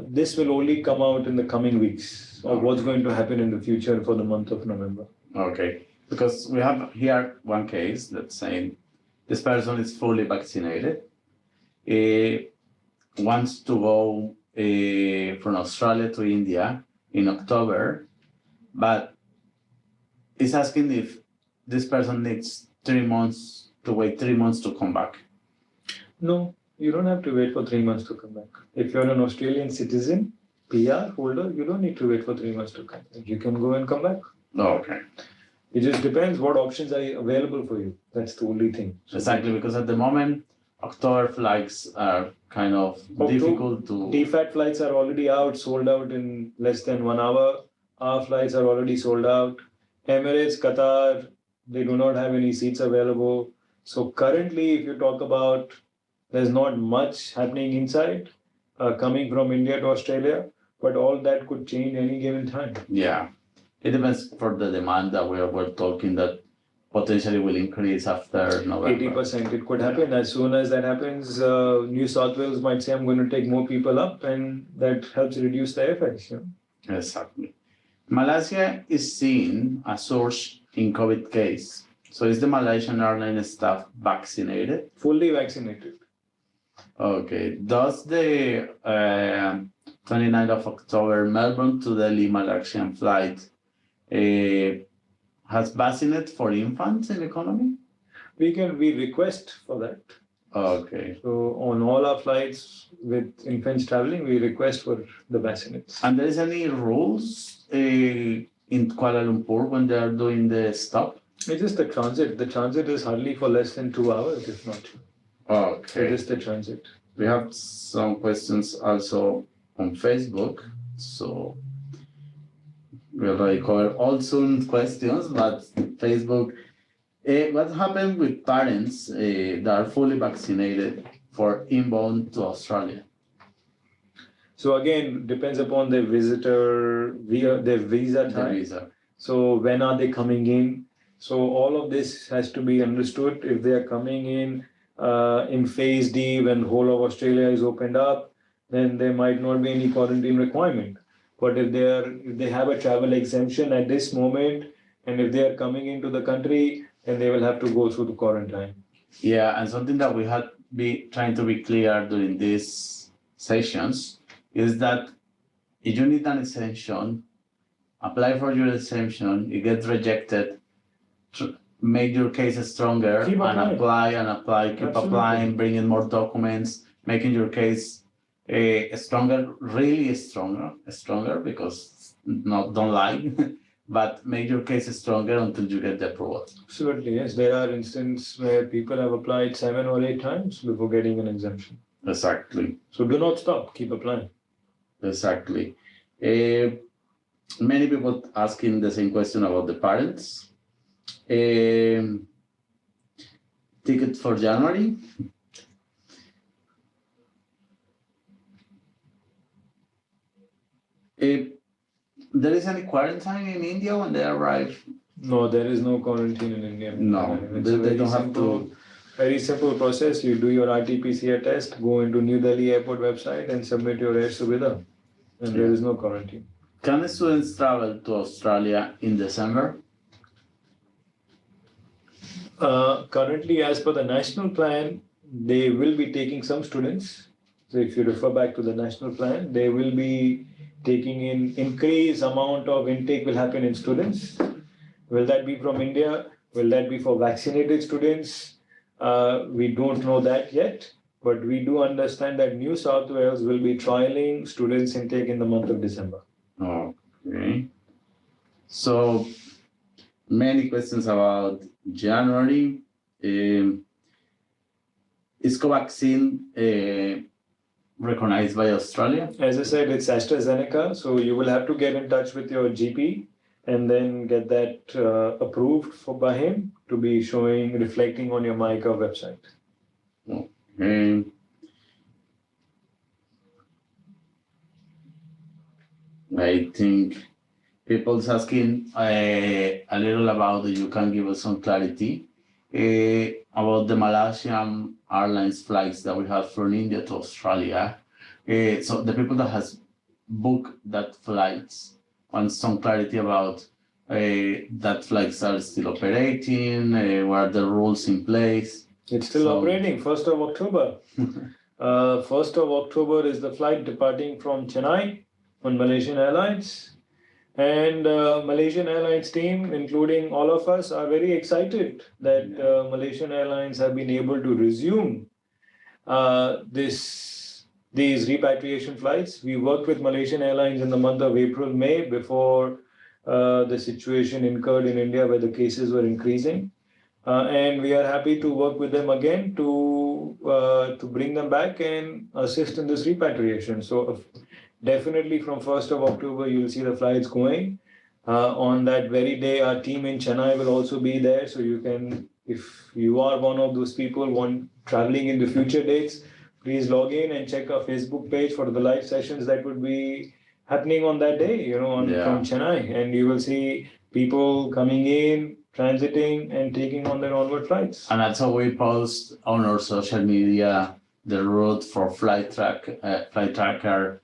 This will only come out in the coming weeks of what's going to happen in the future for the month of November. Okay. because we have here one case that's saying this person is fully vaccinated, wants to go from Australia to India in October, but is asking if this person needs 3 months to wait 3 months to come back. No, you don't have to wait for 3 months to come back. If you're an Australian citizen, PR holder, you don't need to wait for 3 months to come back. You can go and come back. Okay. It just depends what options are available for you. That's the only thing. Exactly, because at the moment, October flights are kind of difficult to. DFAT flights are already out, sold out in less than 1 hour. Our flights are already sold out. Emirates, Qatar, they do not have any seats available. So currently, if you talk about, there's not much happening inside, coming from India to Australia, but all that could change any given time. Yeah, it depends for the demand that we're talking that potentially will increase after November. 80%. It could happen. As soon as that happens, New South Wales might say, I'm going to take more people up, and that helps reduce the effects. You know? Exactly. Malaysia is seeing a surge in COVID case. So is the Malaysian airline staff vaccinated? Fully vaccinated. Okay. Does the 29th of October Melbourne to Delhi Malaysian flight has vaccinated for infants in economy? We request for that. Okay. So on all our flights with infants traveling, we request for the vaccinates. And there is any rules in Kuala Lumpur when they are doing the stop? It's just the transit. The transit is hardly for less than 2 hours, if not. So Okay. just the transit. We have some questions also on Facebook. So we already covered all Zoom questions, but Facebook. What happened with parents that are fully vaccinated for inbound to Australia? So again, depends upon the visitor, their visa The time. visa. So when are they coming in? So all of this has to be understood. If they are coming in phase D, when whole of Australia is opened up, then there might not be any quarantine requirement. But if they have a travel exemption at this moment, and if they are coming into the country, then they will have to go through the quarantine. Yeah, and something that we had be trying to be clear during these sessions is that if you need an exemption, apply for your exemption, it gets rejected, make your case stronger, Keep and applying. apply, keep Absolutely. applying, bring in more documents, making your case stronger, really stronger, because don't lie, but make your case stronger until you get the approval. Absolutely, yes. There are instances where people have applied 7 or 8 times before getting an exemption. Exactly. So do not stop, keep applying. Exactly. Many people asking the same question about the parents. Ticket for January. There is any quarantine in India when they arrive? No, there is no quarantine in India. No, It's they a very don't have simple- to. Very simple process. You do your RT-PCR test, go into New Delhi airport website and submit your Air Suvidha. And there is no quarantine. Can students travel to Australia in December? Currently, as per the national plan, they will be taking some students. So if you refer back to the national plan, they will be taking in increased amount of intake will happen in students. Will that be from India? Will that be for vaccinated students? We don't know that yet, but we do understand that New South Wales will be trialing students intake in the month of December. Okay. So many questions about January. Is Covaxin recognized by Australia? As I said, it's AstraZeneca, so you will have to get in touch with your GP and then get that approved by him to be reflecting on your MyGov website. Okay. I think people's asking a little about, you can give us some clarity about the Malaysian Airlines flights that we have from India to Australia. So the people that has booked that flights want some clarity about that flights are still operating? What are the rules in place? It's still So- operating, 1st of October. 1st of October is the flight departing from Chennai on Malaysian Airlines. And Malaysian Airlines team, including all of us, are very excited that Malaysian Airlines have been able to resume these repatriation flights. We worked with Malaysian Airlines in the month of April, May, before the situation incurred in India where the cases were increasing. And we are happy to work with them again to bring them back and assist in this repatriation. So definitely from 1st of October, you'll see the flights going. On that very day, our team in Chennai will also be there. So you can, if you are one of those people traveling in the future dates, please log in and check our Facebook page for the live sessions that would be happening on that day, from Chennai. And you will see people coming in, transiting, and taking on their onward flights. And also we post on our social media the route for flight tracker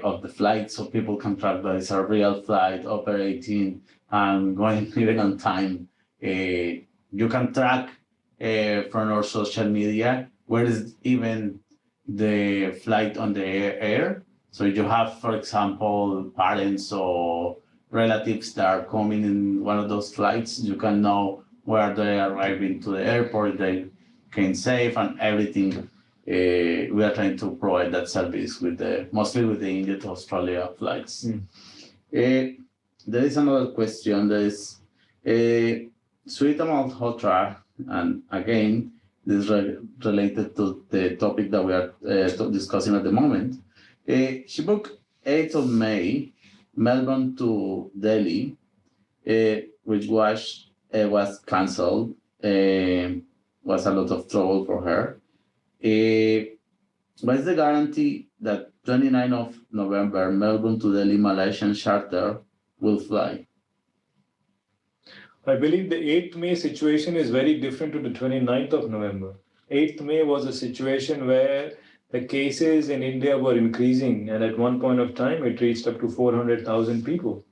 of the flight, so people can track that it's a real flight operating and going even on time. You can track from our social media where is even the flight on the air. So you have, for example, parents or relatives that are coming in one of those flights, you can know where they are arriving to the airport, they came safe and everything. We are trying to provide that service mostly with the India to Australia flights. There is another question. There is Sweeta Malhotra, and again, this is related to the topic that we are discussing at the moment. She booked 8th of May, Melbourne to Delhi, which was cancelled. Was a lot of trouble for her. What is the guarantee that 29th of November, Melbourne to Delhi Malaysian charter will fly? I believe the 8th May situation is very different to the 29th of November. 8th May was a situation where the cases in India were increasing, and at one point of time, it reached up to 400,000 people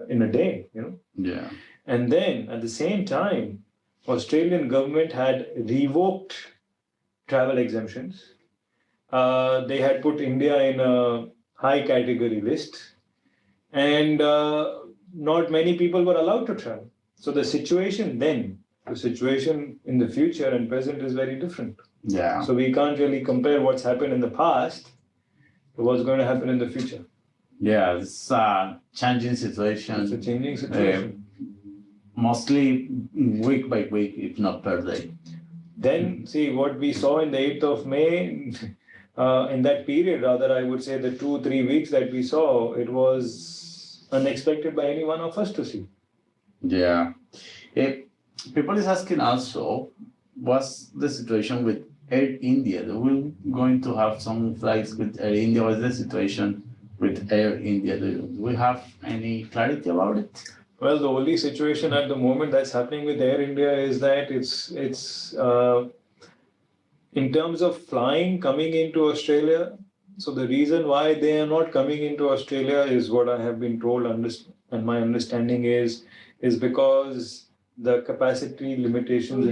in a day, Yeah. And then at the same time, Australian government had revoked travel exemptions. They had put India in a high category list, and not many people were allowed to travel. So the situation then, the situation in the future and present is very different. Yeah. So we can't really compare what's happened in the past to what's going to happen in the future. Yeah, it's a changing situation. It's a changing situation. Mostly week by week, if not per day. Then see what we saw in the 8th of May, in that period, rather I would say the 2-3 weeks that we saw, it was unexpected by any one of us to see. Yeah. People is asking also, what's the situation with Air India? Are we going to have some flights with Air India? What's the situation with Air India? Do we have any clarity about it? Well, the only situation at the moment that's happening with Air India is that it's in terms of flying coming into Australia. So the reason why they are not coming into Australia is what I have been told, and my understanding is because the capacity limitations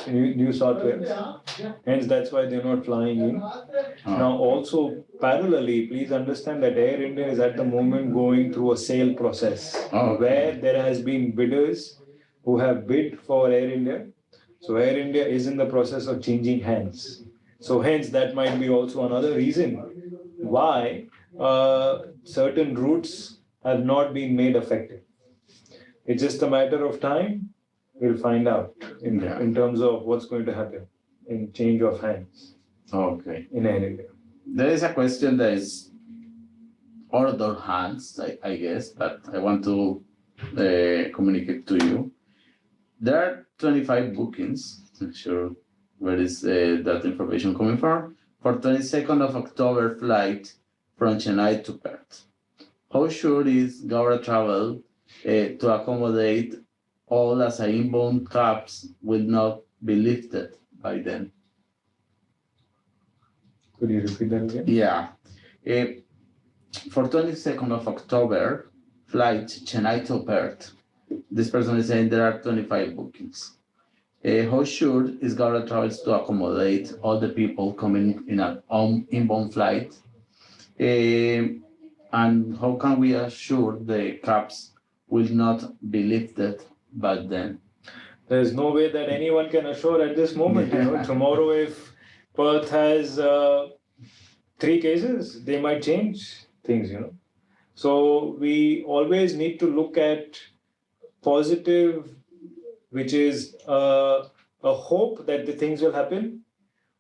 in New South Wales. Hence, that's why they're not flying in. Now, also parallelly, please understand that Air India is at the moment going through a sale process where there has been bidders who have bid for Air India. So Air India is in the process of changing hands. So hence, that might be also another reason why certain routes have not been made effective. It's just a matter of time. We'll find out in terms of what's going to happen in change of hands. Okay. In Air India. There is a question that is out of our hands, I guess, but I want to communicate to you. There are 25 bookings. Not sure where is that information coming from. For 22nd of October flight from Chennai to Perth. How sure is Gaura Travel to accommodate all as inbound caps will not be lifted by then? Could you repeat that again? Yeah. For 22nd of October, flight Chennai to Perth, This person is saying there are 25 bookings. How sure is Gora Travels to accommodate all the people coming in an inbound flight? And how can we assure the caps will not be lifted by then? There's no way that anyone can assure at this moment. Tomorrow, if Perth has 3 cases, they might change things. So we always need to look at positive, which is a hope that the things will happen.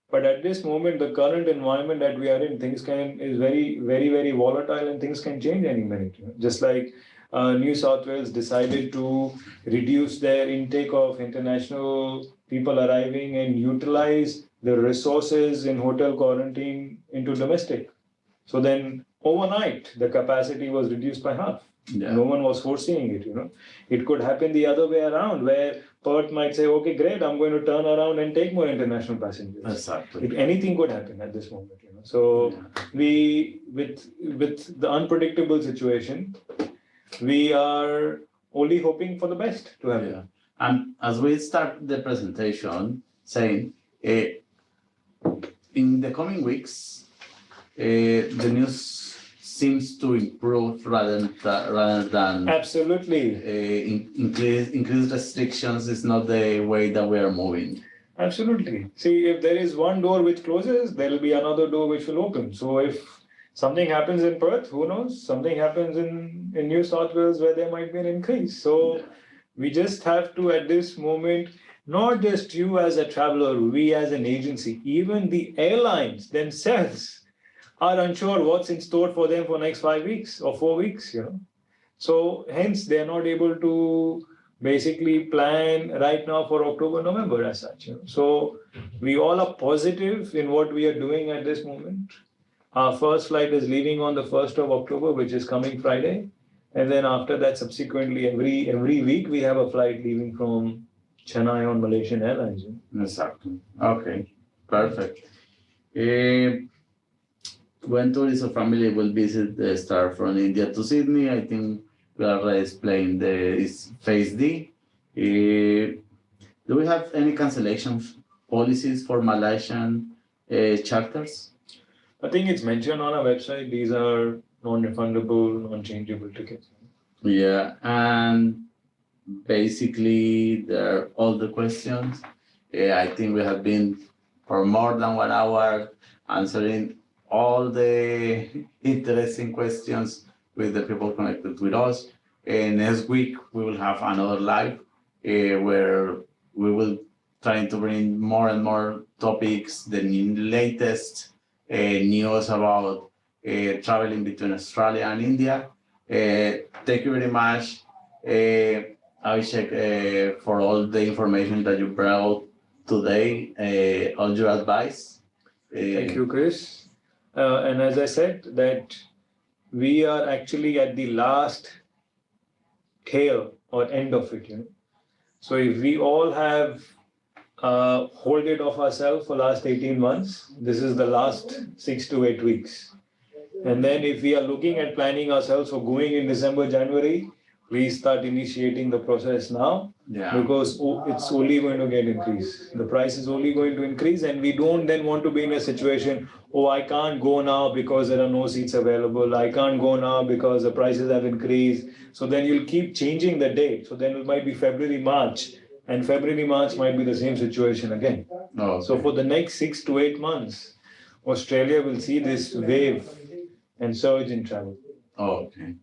But at this moment, the current environment that we are in, is very, very, very volatile, and things can change any minute. Just like New South Wales decided to reduce their intake of international people arriving and utilize the resources in hotel quarantine into domestic. So then overnight, the capacity was reduced by half. Yeah. No one was foreseeing it. It could happen the other way around, where Perth might say, okay, great, I'm going to turn around and take more international passengers. Exactly. Anything could happen at this moment. So we, with the unpredictable situation, we are only hoping for the best to happen. Yeah. And as we start the presentation, saying in the coming weeks, the news seems to improve rather than Absolutely. Increased restrictions is not the way that we are moving. Absolutely. See, if there is one door which closes, there will be another door which will open. So if something happens in Perth, who knows? Something happens in New South Wales where there might be an increase. So we just have to, at this moment, not just you as a traveler, we as an agency, even the airlines themselves are unsure what's in store for them for next 5 weeks or 4 weeks. So hence they're not able to basically plan right now for October, November as such. So we all are positive in what we are doing at this moment. Our first flight is leaving on the 1st of October, which is coming Friday. And then after that, subsequently, every week, we have a flight leaving from Chennai on Malaysian Airlines. Exactly. Okay, perfect. When tourism family will visit the star from India to Sydney, I think we already explained is phase D. Do we have any cancellation policies for Malaysian charters? I think it's mentioned on our website. These are non-refundable, non-changeable tickets. Yeah, and basically they're all the questions. I think we have been for more than 1 hour answering all the interesting questions with the people connected with us. And next week we will have another live where we will try to bring more and more topics, the latest news about traveling between Australia and India. Thank you very much, Abhishek, for all the information that you brought today, all your advice. Thank you, Chris. And as I said, that we are actually at the last tail or end of it. So if we all have hold it of ourselves for last 18 months, this is the last 6 to 8 weeks. And then if we are looking at planning ourselves for going in December, January, please start initiating the process now, because it's only going to get increased. The price is only going to increase, and we don't then want to be in a situation, oh, I can't go now because there are no seats available. I can't go now because the prices have increased. So then you'll keep changing the date. So then it might be February, March, and February, March might be the same situation again. Okay. So for the next 6 to 8 months, Australia will see this wave and surge in travel. Okay.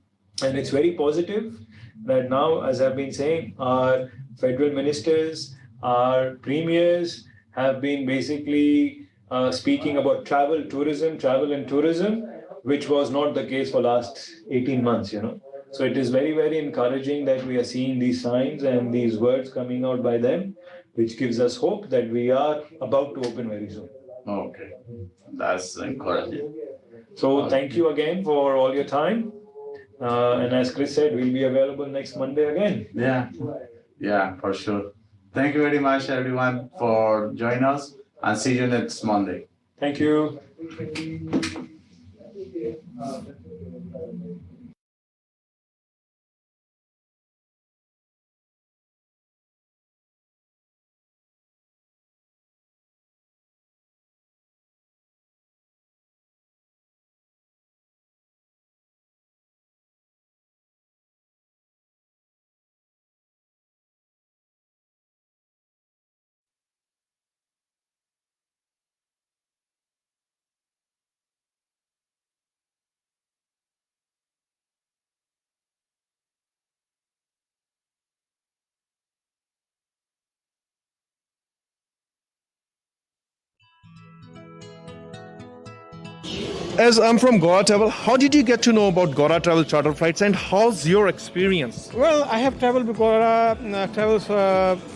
And it's very positive that now, as I've been saying, our federal ministers, our premiers have been basically speaking about travel and tourism, which was not the case for last 18 months, So it is very, very encouraging that we are seeing these signs and these words coming out by them, which gives us hope that we are about to open very soon. Okay. That's encouraging. So thank you again for all your time. And as Chris said, we'll be available next Monday again. Yeah, for sure. Thank you very much, everyone, for joining us, and see you next Monday. Thank you. As I'm from Goa Travel, how did you get to know about Goa Travel charter flights and how's your experience? Well, I have traveled with Gora Travels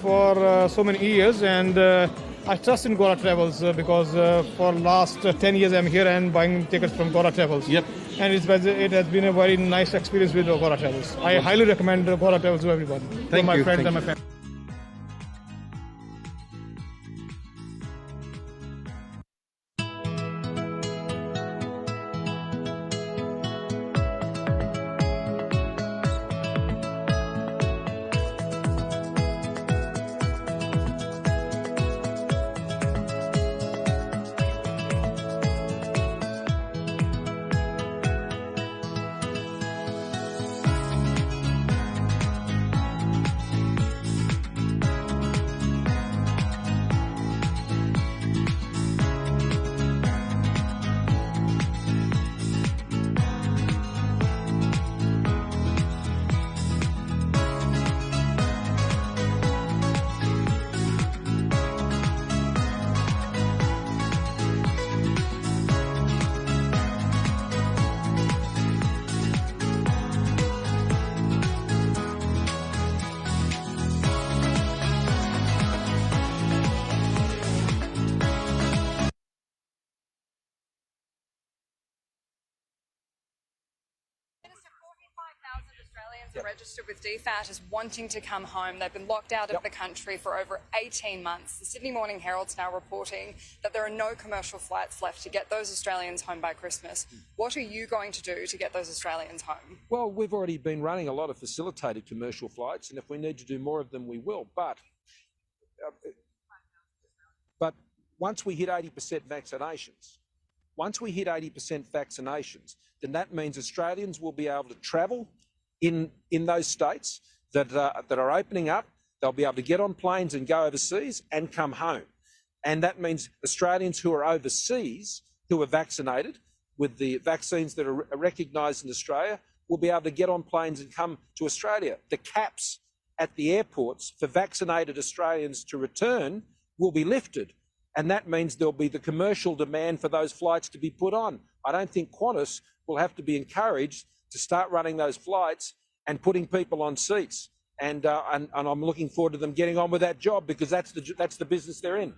for so many years, and I trust in Gora Travels because for last 10 years I'm here and buying tickets from Gora Travels. Yep. And it has been a very nice experience with Gora Travels. I highly recommend Gora Travels to everyone, to my friends and my family. Minister, 45,000 Australians are registered with DFAT as wanting to come home. They've been locked out of the country for over 18 months. The Sydney Morning Herald's now reporting that there are no commercial flights left to get those Australians home by Christmas. What are you going to do to get those Australians home? Well, we've already been running a lot of facilitated commercial flights, and if we need to do more of them, we will. But once we hit 80% vaccinations, then that means Australians will be able to travel in those states that are opening up. They'll be able to get on planes and go overseas and come home. And that means Australians who are overseas, who are vaccinated with the vaccines that are recognised in Australia, will be able to get on planes and come to Australia. The caps at the airports for vaccinated Australians to return will be lifted. And that means there'll be the commercial demand for those flights to be put on. I don't think Qantas will have to be encouraged to start running those flights and putting people on seats. And I'm looking forward to them getting on with that job, because that's the business they're in.